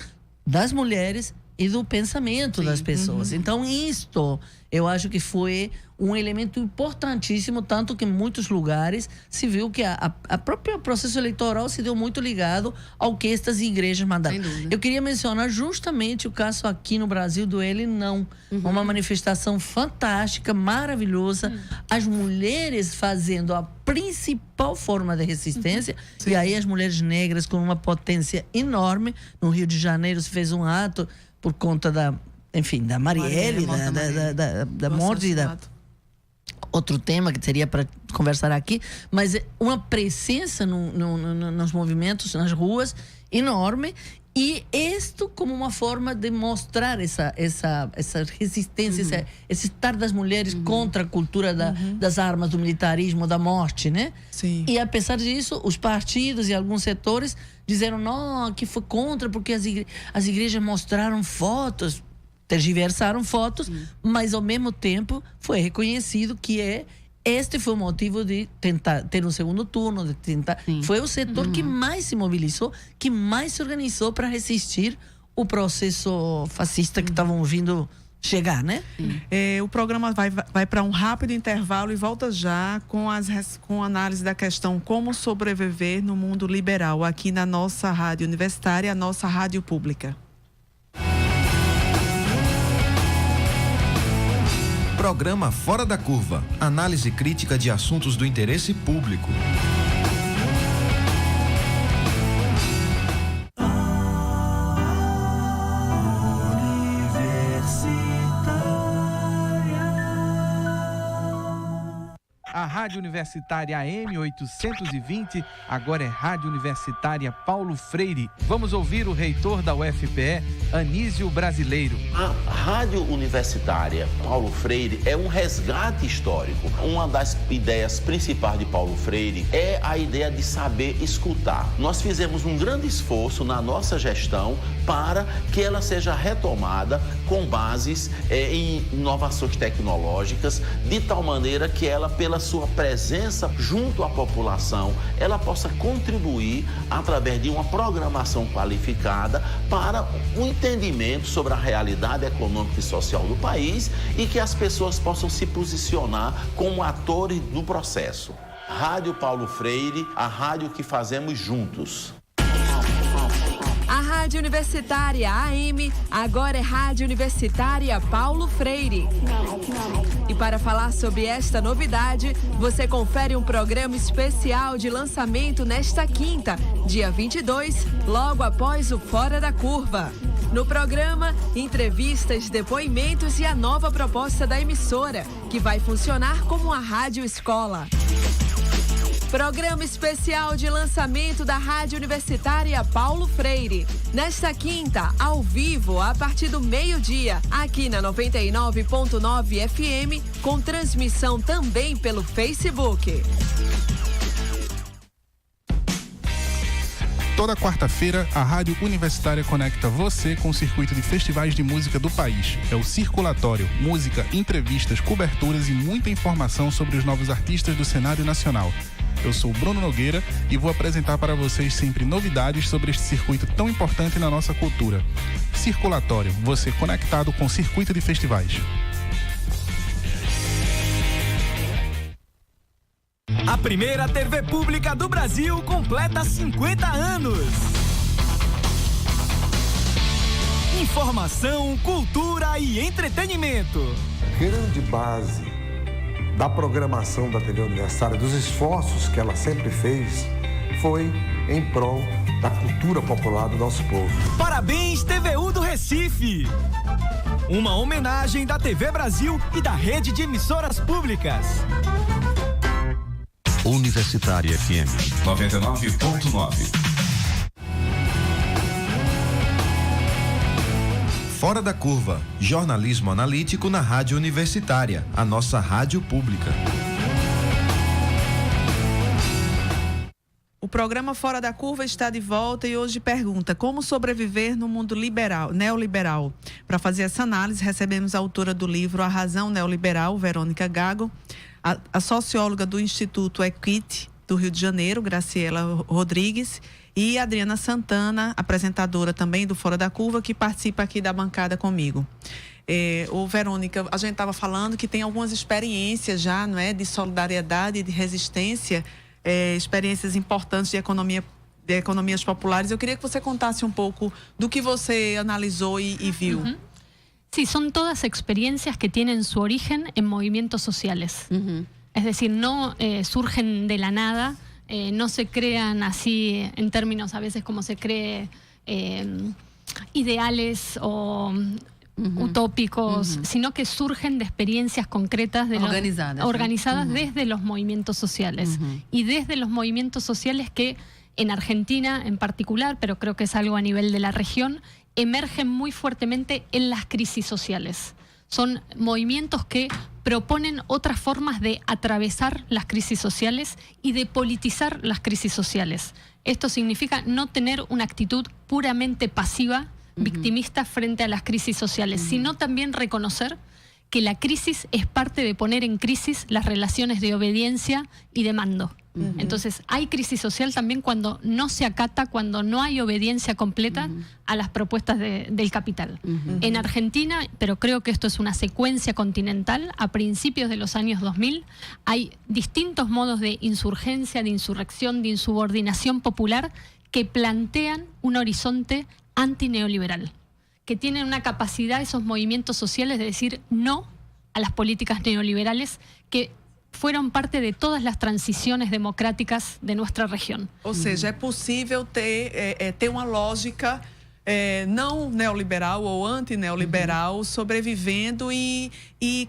das mulheres e do pensamento das pessoas. Então, isto eu acho que foi um elemento importantíssimo, tanto que em muitos lugares se viu que a própria processo eleitoral se deu muito ligado ao que estas igrejas mandaram. Eu queria mencionar justamente o caso aqui no Brasil do Ele Não. Uma manifestação fantástica, maravilhosa. As mulheres fazendo a principal forma de resistência. E aí as mulheres negras com uma potência enorme. No Rio de Janeiro se fez um ato por conta da Marielle, da morte, outro tema que seria para conversar aqui, mas uma presença nos movimentos, nas ruas, enorme, e isto como uma forma de mostrar essa resistência, esse estar das mulheres contra a cultura das armas, do militarismo, da morte, né? Sim. E apesar disso, os partidos e alguns setores disseram não, que foi contra, porque as igrejas mostraram fotos, tergiversaram fotos, mas ao mesmo tempo foi reconhecido que este foi o motivo de tentar ter um segundo turno, de tentar. Foi o setor que mais se mobilizou, que mais se organizou para resistir o processo fascista que estavam vindo chegar, né? O programa vai para um rápido intervalo e volta já com a análise da questão como sobreviver no mundo liberal, aqui na nossa rádio universitária, a nossa rádio pública. Programa Fora da Curva. Análise crítica de assuntos do interesse público. A Rádio Universitária AM 820, agora é Rádio Universitária Paulo Freire. Vamos ouvir o reitor da UFPE, Anísio Brasileiro. A Rádio Universitária Paulo Freire é um resgate histórico. Uma das ideias principais de Paulo Freire é a ideia de saber escutar. Nós fizemos um grande esforço na nossa gestão para que ela seja retomada com bases em inovações tecnológicas, de tal maneira que ela, pela sua presença junto à população, ela possa contribuir através de uma programação qualificada para o entendimento sobre a realidade econômica e social do país e que as pessoas possam se posicionar como atores do processo. Rádio Paulo Freire, a rádio que fazemos juntos. A Rádio Universitária AM agora é Rádio Universitária Paulo Freire. E para falar sobre esta novidade, você confere um programa especial de lançamento nesta quinta, dia 22, logo após o Fora da Curva. No programa, entrevistas, depoimentos e a nova proposta da emissora, que vai funcionar como uma rádio escola. Programa especial de lançamento da Rádio Universitária Paulo Freire. Nesta quinta, ao vivo, a partir do meio-dia, aqui na 99.9 FM, com transmissão também pelo Facebook. Toda quarta-feira, a Rádio Universitária conecta você com o circuito de festivais de música do país. É o Circulatório, música, entrevistas, coberturas e muita informação sobre os novos artistas do cenário nacional. Eu sou Bruno Nogueira e vou apresentar para vocês sempre novidades sobre este circuito tão importante na nossa cultura. Circulatório, você conectado com o circuito de festivais. A primeira TV pública do Brasil completa 50 anos. Informação, cultura e entretenimento. Grande base da programação da TV Universitária, dos esforços que ela sempre fez, foi em prol da cultura popular do nosso povo. Parabéns, TVU do Recife! Uma homenagem da TV Brasil e da rede de emissoras públicas. Universitária FM 99.9. Fora da Curva, jornalismo analítico na Rádio Universitária, a nossa rádio pública. O programa Fora da Curva está de volta e hoje pergunta como sobreviver no mundo neoliberal. Para fazer essa análise, recebemos a autora do livro A Razão Neoliberal, Verônica Gago, a socióloga do Instituto Equity do Rio de Janeiro, Graciela Rodrigues, e Adriana Santana, apresentadora também do Fora da Curva, que participa aqui da bancada comigo. Verônica, a gente estava falando que tem algumas experiências já, não é, de solidariedade e de resistência, experiências importantes de economias populares. Eu queria que você contasse um pouco do que você analisou y viu. Sí, son todas experiencias que tienen su origen en movimientos sociales. Es decir, no surgen de la nada, no se crean así en términos a veces como se cree ideales o utópicos, sino que surgen de experiencias concretas organizadas desde los movimientos sociales y desde los movimientos sociales que en Argentina en particular, pero creo que es algo a nivel de la región, emergen muy fuertemente en las crisis sociales. Son movimientos que proponen otras formas de atravesar las crisis sociales y de politizar las crisis sociales. Esto significa no tener una actitud puramente pasiva, victimista frente a las crisis sociales, sino también reconocer que la crisis es parte de poner en crisis las relaciones de obediencia y de mando. Entonces, hay crisis social también cuando no se acata, cuando no hay obediencia completa a las propuestas del capital. En Argentina, pero creo que esto es una secuencia continental, a principios de los años 2000, hay distintos modos de insurgencia, de insurrección, de insubordinación popular que plantean un horizonte antineoliberal, que tienen una capacidad esos movimientos sociales de decir no a las políticas neoliberales que fueron parte de todas las transiciones democráticas de nuestra región. Ou seja, é possível ter uma lógica não neoliberal ou antineoliberal sobrevivendo e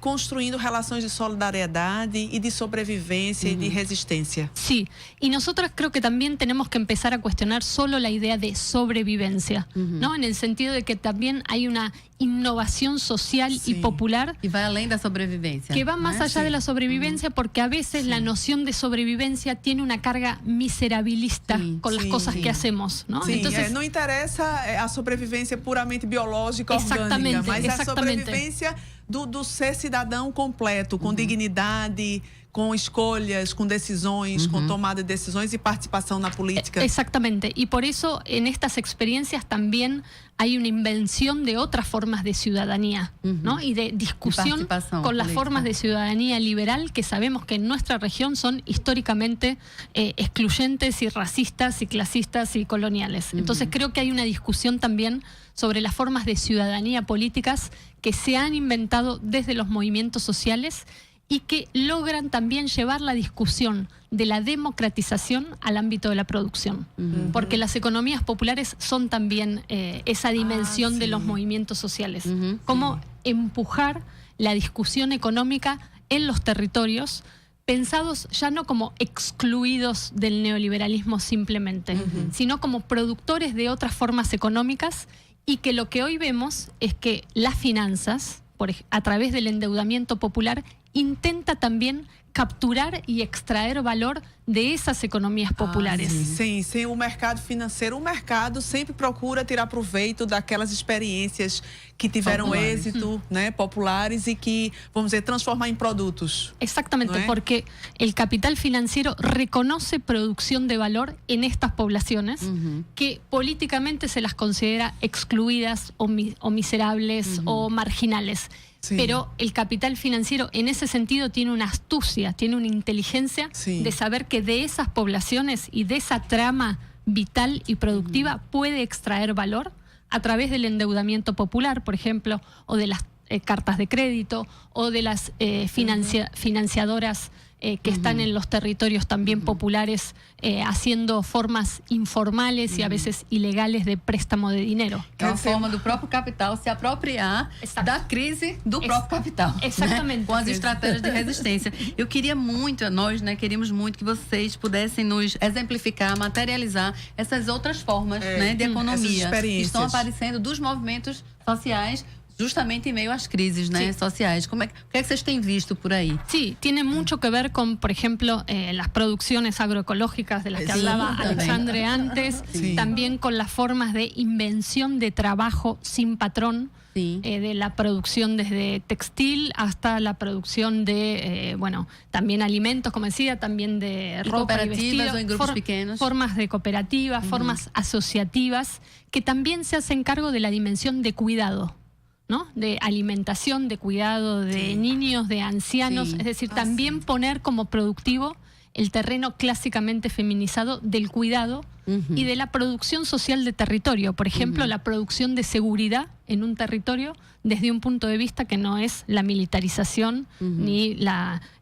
construindo relações de solidariedade y de sobrevivencia y de resistencia. Sí, y nosotras creo que también tenemos que empezar a cuestionar solo la idea de sobrevivencia, ¿no? En el sentido de que también hay una innovación social y popular y va além da sobrevivencia, que va más allá de la sobrevivencia, porque a veces la noción de sobrevivencia tiene una carga miserabilista con las cosas que hacemos, ¿no? Entonces, no interessa a sobrevivência puramente biológica, orgânica, mas a sobrevivência do ser cidadão completo, com dignidade, con escolhas, con decisões, con toma de decisões y participación na política. Exactamente, y por eso en estas experiencias también hay una invención de otras formas de ciudadanía, ¿no? Y de discusión con las formas de ciudadanía liberal que sabemos que en nuestra región son históricamente excluyentes y racistas y clasistas y coloniales. Entonces creo que hay una discusión también sobre las formas de ciudadanía políticas que se han inventado desde los movimientos sociales y que logran también llevar la discusión de la democratización al ámbito de la producción. Porque las economías populares son también esa dimensión de los movimientos sociales. Cómo empujar la discusión económica en los territorios, pensados ya no como excluidos del neoliberalismo simplemente, sino como productores de otras formas económicas, y que lo que hoy vemos es que las finanzas, a través del endeudamiento popular, intenta también capturar y extraer valor de esas economías populares. Sim, sem o mercado financeiro, o mercado sempre procura tirar proveito daquelas experiências que tiveram êxito, né, populares y que, vamos dizer, transformar en productos. Exactamente, porque el capital financiero reconoce producción de valor en estas poblaciones que políticamente se las considera excluidas o miserables o marginales. Pero el capital financiero en ese sentido tiene una astucia, tiene una inteligencia de saber que de esas poblaciones y de esa trama vital y productiva puede extraer valor a través del endeudamiento popular, por ejemplo, o de las cartas de crédito o de las financiadoras que están en los territorios también populares haciendo formas informales y a veces ilegales de préstamo de dinero. É uma forma do próprio capital se apropriar da crise do próprio capital. Exatamente. Né? Com as estratégias de resistência. Eu queria muito, nós queríamos muito que vocês pudessem nos exemplificar, materializar essas outras formas né, de economia que estão aparecendo dos movimentos sociais justamente en medio a las crisis sociales. ¿Qué es que ustedes han visto por ahí? Sí, tiene mucho que ver con, por ejemplo, las producciones agroecológicas de las que hablaba Alexandre antes, también con las formas de invención de trabajo sin patrón, de la producción desde textil hasta la producción de, también alimentos, como decía, también de ropa y vestido, en grupos pequeños. Formas de cooperativas, formas asociativas, que también se hacen cargo de la dimensión de cuidado, ¿no? De alimentación, de cuidado de niños, de ancianos, es decir, también poner como productivo el terreno clásicamente feminizado del cuidado y de la producción social de territorio. Por ejemplo, la producción de seguridad en un territorio desde un punto de vista que no es la militarización ni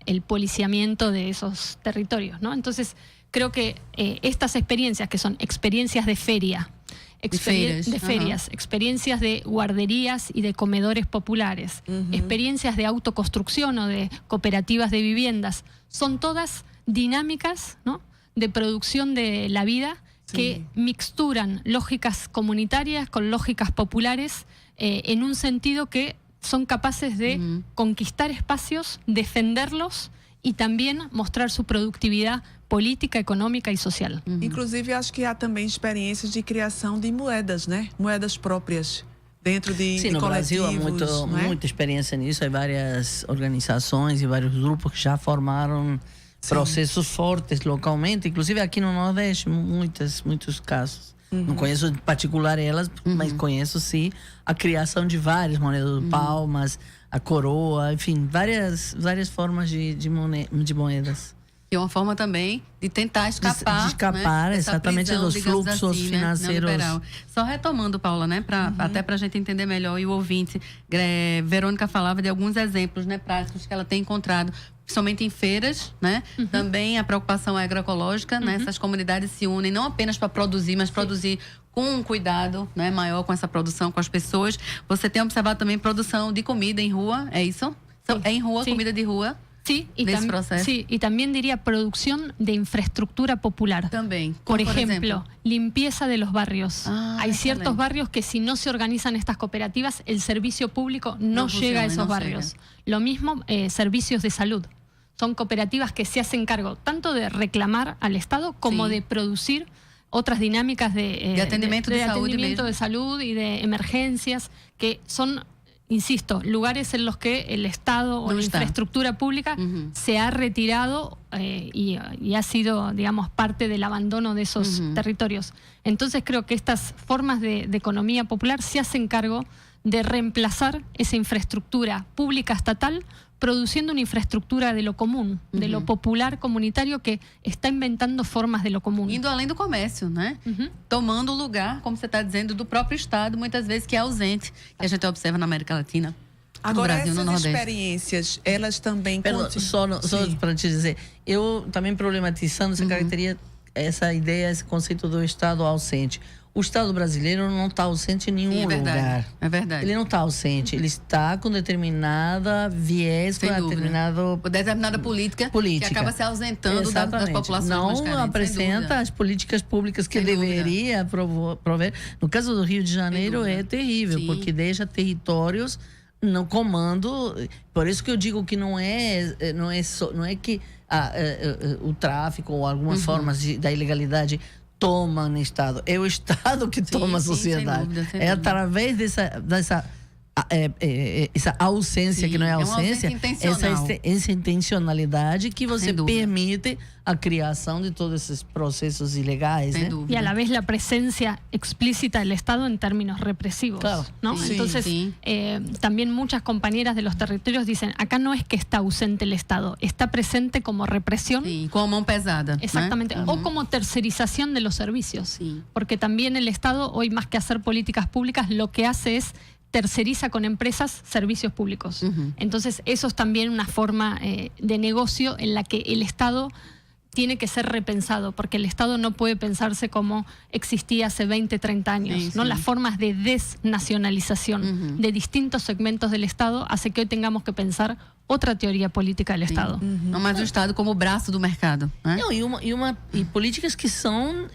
el policiamiento de esos territorios, ¿no? Entonces, creo que estas experiencias, que son experiencias de feria, experiencias de guarderías y de comedores populares, experiencias de autoconstrucción o de cooperativas de viviendas, son todas dinámicas, ¿no?, de producción de la vida que mixturan lógicas comunitarias con lógicas populares en un sentido que son capaces de conquistar espacios, defenderlos y también mostrar su productividad política, econômica e social. Inclusive, acho que há também experiências de criação de moedas, né? Moedas próprias dentro de no coletivos. Brasil há muita experiência nisso. Há várias organizações e vários grupos que já formaram processos fortes localmente. Inclusive aqui no Nordeste, muitos casos. Não conheço em particular elas, mas conheço sim a criação de várias moedas, palmas, a coroa, enfim, várias formas de moedas. E uma forma também de tentar escapar, de escapar, exatamente, prisão, dos fluxos assim, financeiros. Só retomando, Paula, né, até para a gente entender melhor, e o ouvinte, Verônica falava de alguns exemplos, né, práticos que ela tem encontrado, principalmente em feiras, né? Também a preocupação agroecológica, né? Essas comunidades se unem não apenas para produzir, mas produzir com um cuidado, né, maior com essa produção, com as pessoas. Você tem observado também produção de comida em rua, é isso? É em rua, comida de rua? Sí, y también diría producción de infraestructura popular. También. Por ejemplo, limpieza de los barrios. Hay ciertos barrios que si no se organizan estas cooperativas, el servicio público no llega a esos barrios. Lo mismo, servicios de salud. Son cooperativas que se hacen cargo tanto de reclamar al Estado como de producir otras dinámicas de atendimiento de salud y de emergencias, que son, insisto, lugares en los que el Estado o la infraestructura pública se ha retirado y ha sido, digamos, parte del abandono de esos territorios. Entonces creo que estas formas de economía popular se hacen cargo de reemplazar esa infraestructura pública estatal, produciendo una infraestructura de lo común, de lo popular comunitario, que está inventando formas de lo común. Indo além do comércio, né? Tomando o lugar, como você está dizendo, do próprio Estado, muitas vezes que é ausente, que a gente observa na América Latina, Agora, no Brasil, no essas Nordeste. experiências, elas também... Só para te dizer, eu também problematizando essa ideia, esse conceito do Estado ausente. O Estado brasileiro não está ausente em nenhum lugar. É verdade. Ele não está ausente. Ele está com determinada viés, com determinada política que acaba se ausentando das populações mais carentes. Não apresenta as políticas públicas que deveria prover. No caso do Rio de Janeiro é terrível, porque deixa territórios no comando. Por isso que eu digo que não é que o tráfico ou algumas formas da ilegalidade toma no Estado. É o Estado que toma a sociedade. Sem dúvida. Através dessa ausência, que não é ausência, essa intencionalidade que você permite a criação de todos esses processos ilegais. Y a la vez la presencia explícita del Estado en términos represivos. Claro. ¿no? Entonces, también muchas compañeras de los territorios dicen, acá no es que está ausente el Estado, está presente como represión. Como mão pesada. Exactamente. O como tercerización de los servicios. Porque también el Estado, hoy más que hacer políticas públicas, lo que hace es terceriza con empresas servicios públicos. Entonces, eso es también una forma de negocio en la que el Estado tiene que ser repensado, porque el Estado no puede pensarse como existía hace 20, 30 años. Sí, ¿no? sí. Las formas de desnacionalización de distintos segmentos del Estado hace que hoy tengamos que pensar outra teoria política do Estado. Não mais o Estado como o braço do mercado. Né? Não, e políticas que são,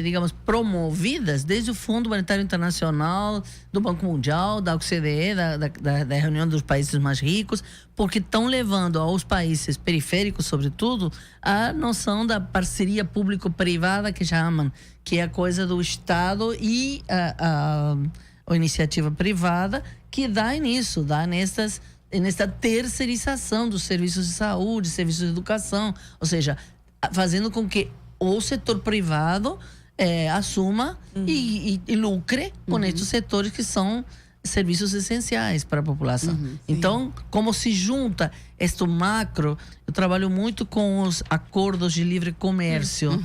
digamos, promovidas desde o Fundo Monetário Internacional, do Banco Mundial, da OCDE, da reunião dos países mais ricos, porque estão levando aos países periféricos, sobretudo, a noção da parceria público-privada, que chamam, que é a coisa do Estado e a iniciativa privada, que dá nisso, dá nesta terceirização dos serviços de saúde, serviços de educação, ou seja, fazendo com que o setor privado assuma e lucre com estes setores que são serviços essenciais para a população. Então, como se junta este macro, eu trabalho muito com os acordos de livre comércio,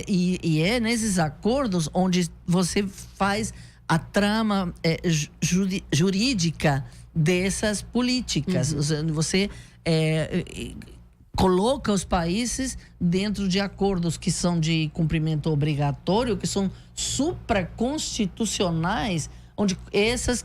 e é nesses acordos onde você faz a trama jurídica dessas políticas. Você coloca os países dentro de acordos que são de cumprimento obrigatório, que são supraconstitucionais, onde essas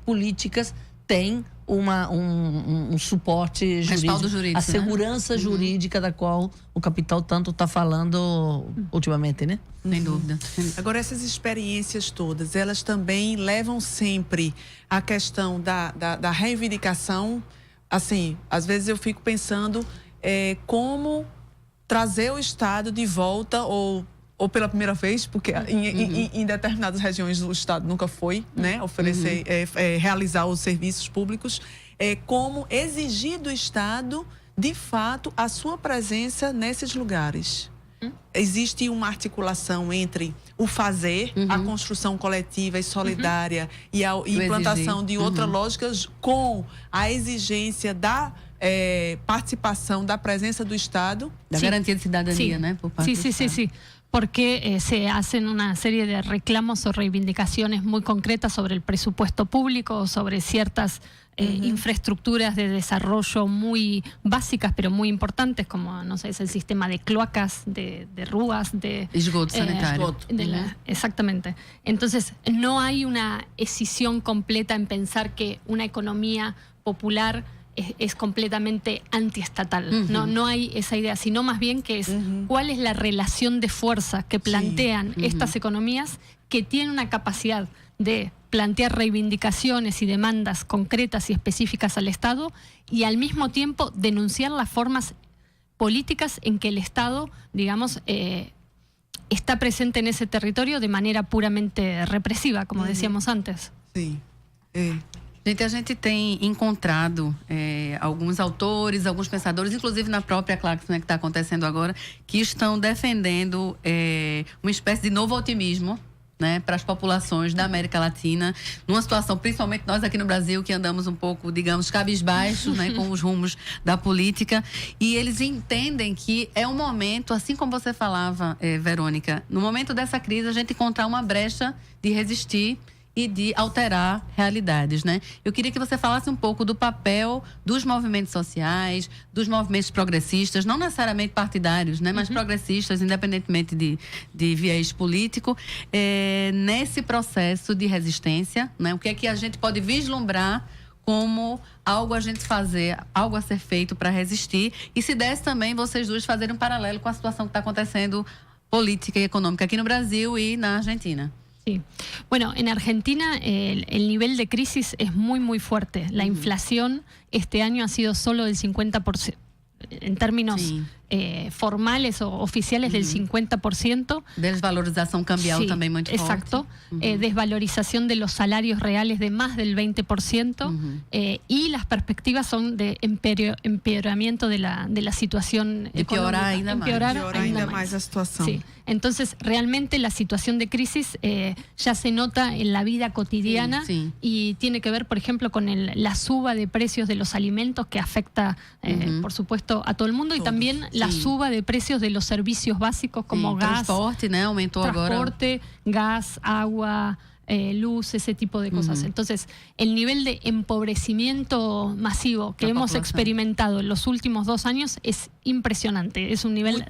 políticas têm um suporte jurídico, a segurança jurídica da qual o capital tanto está falando ultimamente, né? Sem dúvida. Agora, essas experiências todas, elas também levam sempre a questão da reivindicação. Assim, às vezes eu fico pensando como trazer o Estado de volta ou pela primeira vez, porque em determinadas regiões o Estado nunca foi, né, oferecer, realizar os serviços públicos, como exigir do Estado, de fato, a sua presença nesses lugares. Existe uma articulação entre o fazer, a construção coletiva e solidária e a implantação de outras lógicas com a exigência da participação, da presença do Estado. Da garantia de cidadania, né? Por parte do Estado. Sí. Porque se hacen una serie de reclamos o reivindicaciones muy concretas sobre el presupuesto público, sobre ciertas infraestructuras de desarrollo muy básicas, pero muy importantes, como, no sé, es el sistema de cloacas, de ruas, de... Esgoto sanitario. Exactamente. Entonces, no hay una escisión completa en pensar que una economía popular es completamente antiestatal. No hay esa idea, sino más bien que es cuál es la relación de fuerza que plantean estas economías que tienen una capacidad de plantear reivindicaciones y demandas concretas y específicas al Estado y al mismo tiempo denunciar las formas políticas en que el Estado, digamos, está presente en ese territorio de manera puramente represiva, como decíamos antes. Sí. Gente, a gente tem encontrado alguns autores, alguns pensadores, inclusive na própria Claxon, né, que está acontecendo agora, que estão defendendo uma espécie de novo otimismo, né, para as populações da América Latina, numa situação, principalmente nós aqui no Brasil, que andamos um pouco, digamos, cabisbaixos, né, com os rumos da política, e eles entendem que é um momento, assim como você falava, Verônica, no momento dessa crise a gente encontrar uma brecha de resistir e de alterar realidades, né? Eu queria que você falasse um pouco do papel dos movimentos sociais, dos movimentos progressistas, não necessariamente partidários, né? Mas progressistas, independentemente de viés político, nesse processo de resistência, né? O que é que a gente pode vislumbrar como algo a gente fazer, algo a ser feito para resistir, e se desse também vocês duas fazerem um paralelo com a situação que está acontecendo política e econômica aqui no Brasil e na Argentina. Sí. Bueno, en Argentina el nivel de crisis es muy, muy fuerte. La inflación este año ha sido solo del 50%, en términos formales o oficiales del 50%. Desvalorización cambial también muy fuerte. Exacto. Desvalorización de los salarios reales de más del 20%. Y las perspectivas son de empeoramiento de la situación económica. Empeorar ainda más la situación. Sí. Entonces, realmente la situación de crisis ya se nota en la vida cotidiana y tiene que ver, por ejemplo, con la suba de precios de los alimentos que afecta, por supuesto, a todo el mundo y también la suba de precios de los servicios básicos como gas, transporte, né? Aumentou transporte, gas, agua, luz, ese tipo de cosas. Entonces, el nivel de empobrecimiento masivo que hemos experimentado en los últimos 2 años es impresionante. Es un nivel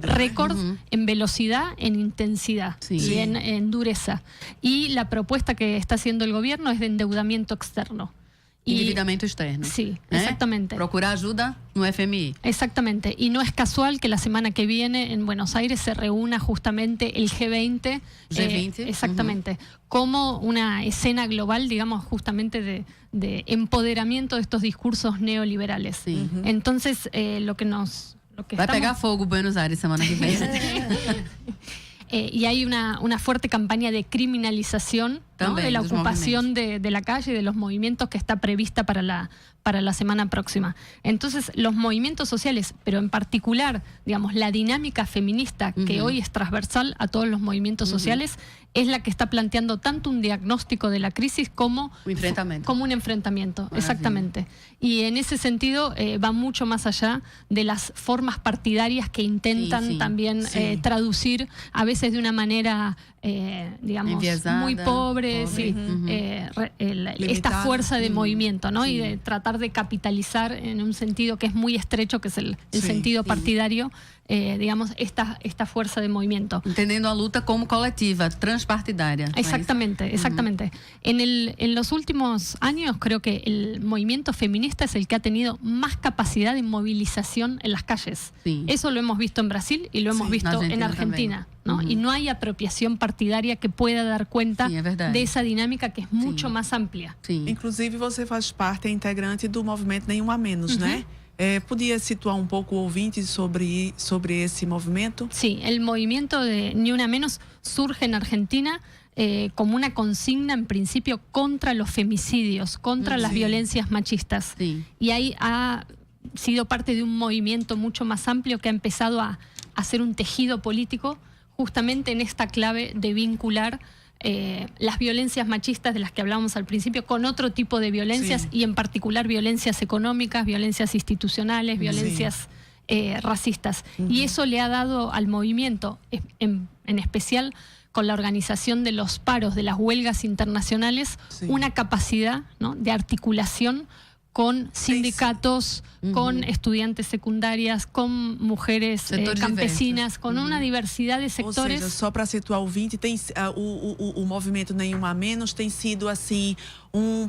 récord en velocidad, en intensidad y en dureza. Y la propuesta que está haciendo el gobierno es de endeudamiento externo. Endividamento externo. Sí, exactamente. Procurar ayuda no FMI. Exactamente. Y no es casual que la semana que viene en Buenos Aires se reúna justamente el G20. G20. Exactamente. Como una escena global, digamos, justamente de empoderamiento de estos discursos neoliberales. Entonces, lo que Vai pegar fogo Buenos Aires semana que viene. Y hay una fuerte campaña de criminalización, ¿no?, de la ocupación de la calle y de los movimientos que está prevista para la semana próxima. Entonces, los movimientos sociales, pero en particular, digamos, la dinámica feminista que hoy es transversal a todos los movimientos sociales, es la que está planteando tanto un diagnóstico de la crisis como un enfrentamiento. Exactamente. Y en ese sentido va mucho más allá de las formas partidarias que intentan también traducir, a veces de una manera, digamos, enviesada, muy pobre, esta fuerza de movimiento, ¿no? Y de tratar de capitalizar en un sentido que es muy estrecho, que es el sentido partidario, digamos, esta fuerza de movimiento. Entendiendo a luta como colectiva, transpartidaria. Exactamente, exactamente. En los últimos años creo que el movimiento feminista es el que ha tenido más capacidad de movilización en las calles. Eso lo hemos visto en Brasil y lo hemos visto en Argentina, ¿no? Y no hay apropiación partidaria que pueda dar cuenta de esa dinámica que es mucho más amplia. Inclusive, você faz parte, integrante do movimento Nenhum a Menos, né? ¿Podría situar un poco ouvinte sobre ese movimiento? Sí, el movimiento de Ni Una Menos surge en Argentina como una consigna en principio contra los femicidios, contra las violencias machistas. Y ahí ha sido parte de un movimiento mucho más amplio que ha empezado a hacer un tejido político justamente en esta clave de vincular las violencias machistas de las que hablábamos al principio con otro tipo de violencias y en particular violencias económicas, violencias institucionales, violencias racistas. Y eso le ha dado al movimiento, en especial con la organización de los paros, de las huelgas internacionales, una capacidad, ¿no?, de articulación con sindicatos, con estudiantes secundarias, con mujeres campesinas, con una diversidad de sectores. Ou seja, só para situar o ouvinte, o movimento Nenhum a Menos tem sido assim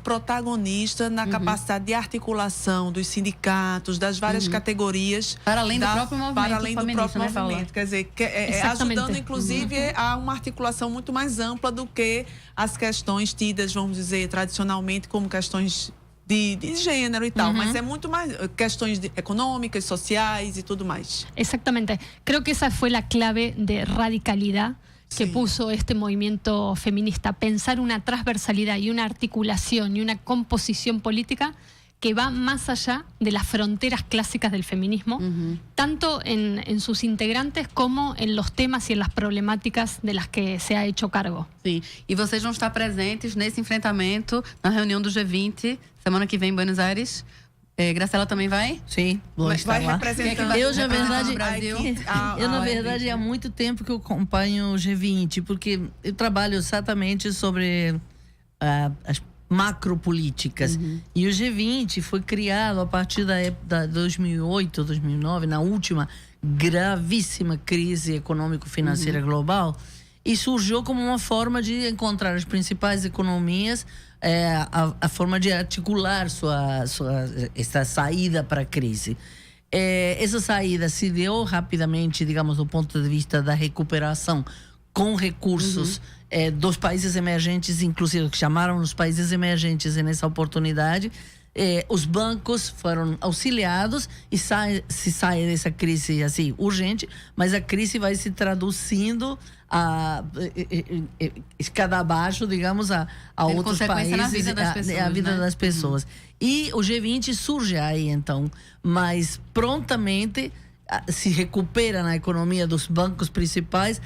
protagonista na capacidade de articulação dos sindicatos, das várias categorias, para além do próprio movimento, para além do próprio movimento, quer dizer, ajudando inclusive a uma articulação muito mais ampla do que as questões tidas, vamos dizer, tradicionalmente como questões de gênero e tal, mas é muito mais questões económicas, sociais y tudo más. Exactamente. Creo que esa fue la clave de radicalidad que puso este movimiento feminista, pensar una transversalidad y una articulación y una composición política que va más allá de las fronteras clásicas del feminismo, tanto en sus integrantes como en los temas y en las problemáticas de las que se ha hecho cargo. Sim, e vocês vão estar presentes nesse enfrentamento na reunião do G20, semana que vem em Buenos Aires. Graciela também vai? Sim, vou estar lá. Eu, na verdade, há muito tempo que eu acompanho o G20, porque eu trabalho exatamente sobre as macropolíticas. E o G20 foi criado a partir da época de 2008, 2009, na última gravíssima crise econômico-financeira global, e surgiu como uma forma de encontrar as principais economias, a forma de articular essa saída para a crise. Essa saída se deu rapidamente, digamos, do ponto de vista da recuperação, com recursos dos países emergentes, inclusive que chamaram os países emergentes nessa oportunidade. Os bancos foram auxiliados e se sai dessa crise assim urgente, mas a crise vai se traduzindo a escada abaixo, digamos, a outros países, a vida das pessoas. E o G20 surge aí então, mas prontamente se recupera na economia dos bancos principais,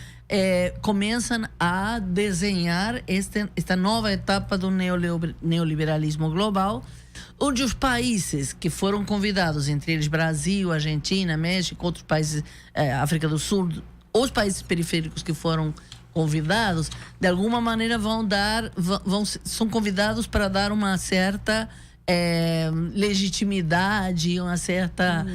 começam a desenhar esta nova etapa do neoliberalismo global, onde os países que foram convidados, entre eles Brasil, Argentina, México, outros países, África do Sul, os países periféricos que foram convidados, de alguma maneira são convidados para dar uma certa legitimidade, uma certa,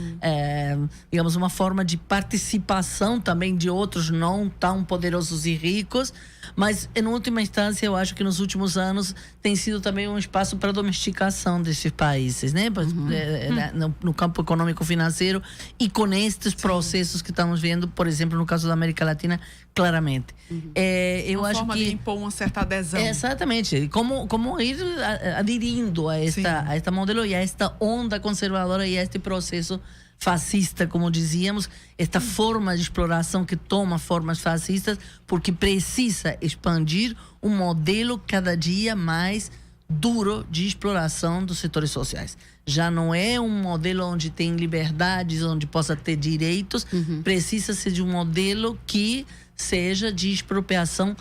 digamos, uma forma de participação também de outros não tão poderosos e ricos, mas em última instância eu acho que nos últimos anos tem sido também um espaço para a domesticação desses países, né? No campo econômico financeiro e com estes processos que estamos vendo, por exemplo, no caso da América Latina, claramente. Eu acho forma que de impor uma certa adesão. Exatamente. Como ir aderindo a esta modelo e a esta onda conservadora e a este processo fascista, como dizíamos, esta forma de exploração que toma formas fascistas, porque precisa expandir um modelo cada dia mais duro de exploração dos setores sociais. Já não é um modelo onde tem liberdades, onde possa ter direitos, precisa ser de um modelo que seja de expropriação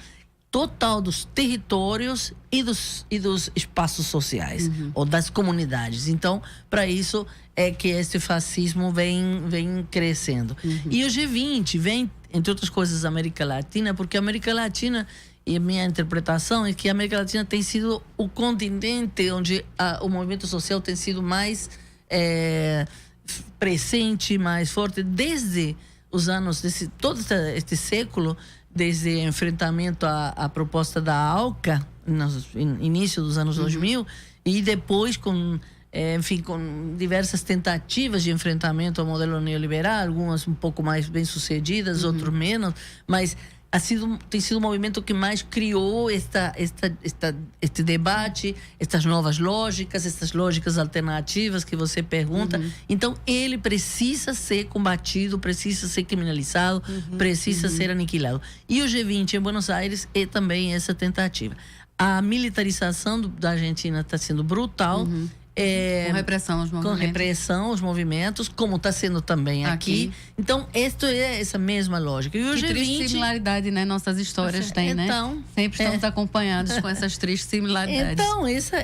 total dos territórios e dos espaços sociais, ou das comunidades. Então, para isso é que este fascismo vem crescendo. E o G20 vem, entre outras coisas, da América Latina, porque a América Latina, e a minha interpretação é que a América Latina tem sido o continente onde o movimento social tem sido mais presente, mais forte, desde os anos, todo este século, desde o enfrentamento à proposta da ALCA, no início dos anos 2000, e depois com diversas tentativas de enfrentamento ao modelo neoliberal, algumas um pouco mais bem-sucedidas, outras menos, mas tem sido o movimento que mais criou este debate, estas novas lógicas, estas lógicas alternativas que você pergunta. Então, ele precisa ser combatido, precisa ser criminalizado, precisa ser aniquilado. E o G20 em Buenos Aires é também essa tentativa. A militarização da Argentina está sendo brutal. Com repressão aos movimentos. Com repressão aos movimentos, como está sendo também aqui. Então, esta é essa mesma lógica. E o que G20... triste similaridade, né? Nossas histórias têm, né? Sempre estamos acompanhados com essas tristes similaridades. Então, essa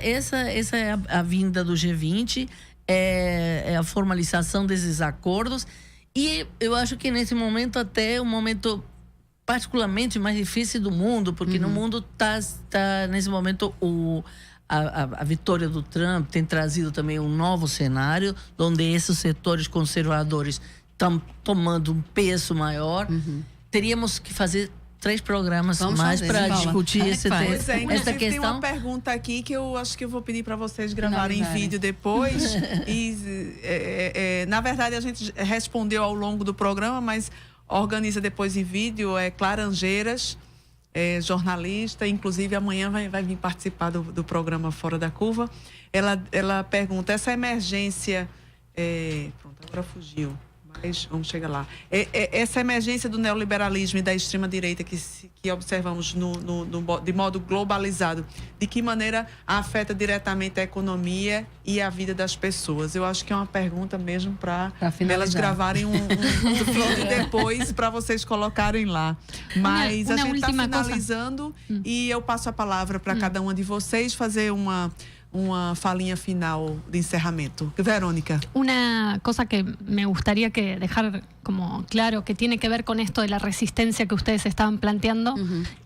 é a vinda do G20, é a formalização desses acordos. E eu acho que nesse momento até um momento particularmente mais difícil do mundo, porque no mundo está nesse momento a vitória do Trump tem trazido também um novo cenário, onde esses setores conservadores estão tomando um peso maior. Teríamos que fazer 3 programas mais para discutir essa questão. Tem uma pergunta aqui que eu acho que eu vou pedir para vocês gravarem em vídeo depois. Na verdade, a gente respondeu ao longo do programa, mas organiza depois em vídeo. Laranjeiras, jornalista, inclusive amanhã vai vir participar do programa Fora da Curva. Ela pergunta, essa emergência... pronto, agora fugiu, mas vamos chegar lá. Essa emergência do neoliberalismo e da extrema-direita que observamos de modo globalizado, de que maneira afeta diretamente a economia e a vida das pessoas? Eu acho que é uma pergunta mesmo para elas gravarem um vídeo depois para vocês colocarem lá. Mas a gente está finalizando e eu passo a palavra para cada uma de vocês fazer uma falinha final de encerramento. Verónica. Una cosa que me gustaría que dejar como claro, que tiene que ver con esto de la resistencia que ustedes estaban planteando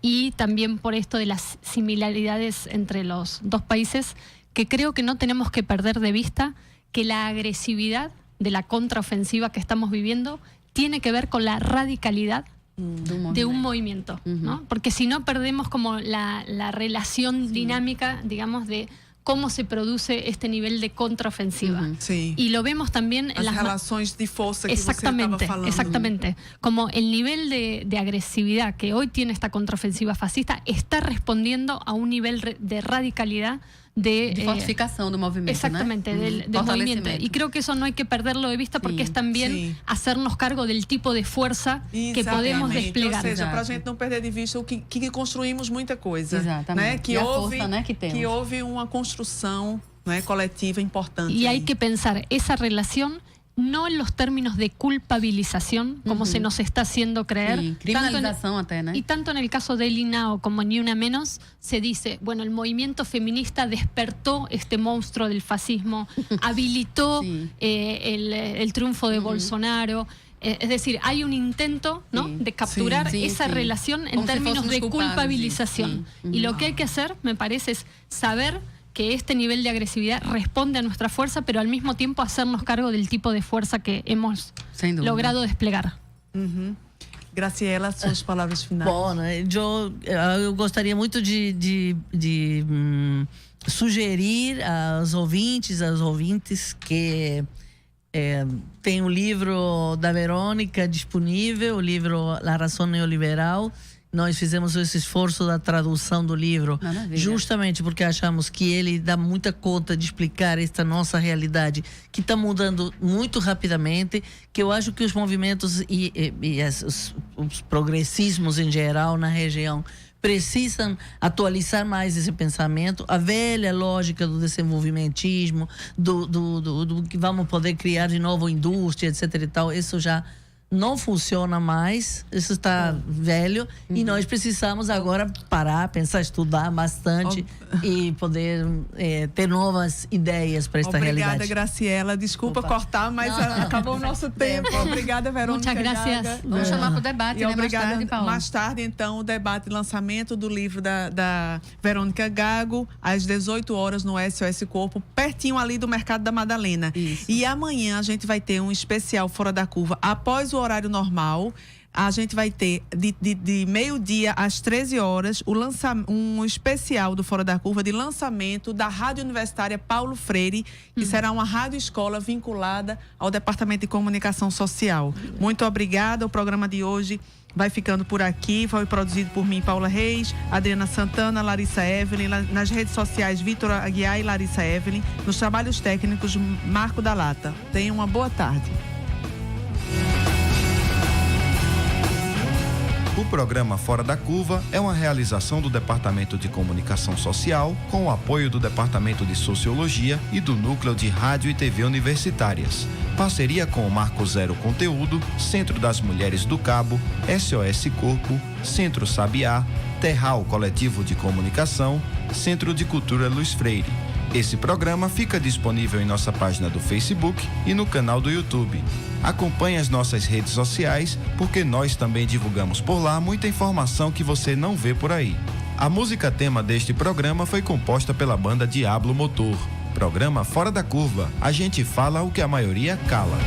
y también por esto de las similaridades entre los dos países, que creo que no tenemos que perder de vista que la agresividad de la contraofensiva que estamos viviendo tiene que ver con la radicalidad de un movimiento, ¿no? Porque si no perdemos como la relación dinámica, digamos, de cómo se produce este nivel de contraofensiva. Y lo vemos también en las relaciones de fuerza que você estaba falando. Exactamente. Como el nivel de agresividad que hoy tiene esta contraofensiva fascista está respondiendo a un nivel de radicalidad de fortificación del movimiento. Exactamente, del movimiento. Y creo que eso no hay que perderlo de vista porque es también hacernos cargo del tipo de fuerza que podemos desplegar. Ou seja, para a gente não perder de vista que construímos muita coisa. Exatamente. Né? Que houve uma construção, né, coletiva importante. Y hay que pensar esa relación no en los términos de culpabilización, como se nos está haciendo creer. Sí, criminalización até, ¿no? Y tanto en el caso de Eli Nao como Ni Una Menos, se dice, bueno, el movimiento feminista despertó este monstruo del fascismo, habilitó el triunfo de Bolsonaro. Es decir, hay un intento, ¿no?, de capturar esa relación en términos de culpabilización. Y lo que hay que hacer, me parece, es saber que este nivel de agresividad responde a nuestra fuerza, pero al mismo tiempo hacernos cargo del tipo de fuerza que hemos logrado desplegar. Graciela, suas palavras finais. Bom, eu gostaria muito de sugerir aos ouvintes que tem o livro da Verônica disponível, o livro La Razão Neoliberal. Nós fizemos esse esforço da tradução do livro justamente porque achamos que ele dá muita conta de explicar esta nossa realidade que está mudando muito rapidamente, que eu acho que os movimentos e os progressismos em geral na região precisam atualizar mais esse pensamento, a velha lógica do desenvolvimentismo, do que vamos poder criar de novo indústria, etc e tal, isso já não funciona mais, isso está velho e nós precisamos agora parar, pensar, estudar bastante e poder ter novas ideias para esta realidade. Obrigada, Graciela. Desculpa cortar, mas acabou o nosso tempo. Obrigada, Verônica. Muchas gracias. Gaga. Vamos chamar para o debate, e né? Obrigada. Mais tarde, então, o debate, lançamento do livro da Verônica Gago, às 18 horas no SOS Corpo, pertinho ali do Mercado da Madalena. Isso. E amanhã a gente vai ter um especial Fora da Curva, após o horário normal. A gente vai ter de meio-dia às 13 horas um especial do Fora da Curva de lançamento da Rádio Universitária Paulo Freire, que será uma rádio escola vinculada ao Departamento de Comunicação Social. Muito obrigada. O programa de hoje vai ficando por aqui. Foi produzido por mim, Paula Reis, Adriana Santana, Larissa Evelyn, nas redes sociais Vitor Aguiar e Larissa Evelyn, nos trabalhos técnicos Marco da Lata. Tenham uma boa tarde. O programa Fora da Curva é uma realização do Departamento de Comunicação Social com o apoio do Departamento de Sociologia e do Núcleo de Rádio e TV Universitárias. Parceria com o Marco Zero Conteúdo, Centro das Mulheres do Cabo, SOS Corpo, Centro Sabiá, Terral Coletivo de Comunicação, Centro de Cultura Luiz Freire. Esse programa fica disponível em nossa página do Facebook e no canal do YouTube. Acompanhe as nossas redes sociais, porque nós também divulgamos por lá muita informação que você não vê por aí. A música tema deste programa foi composta pela banda Diablo Motor. Programa Fora da Curva. A gente fala o que a maioria cala.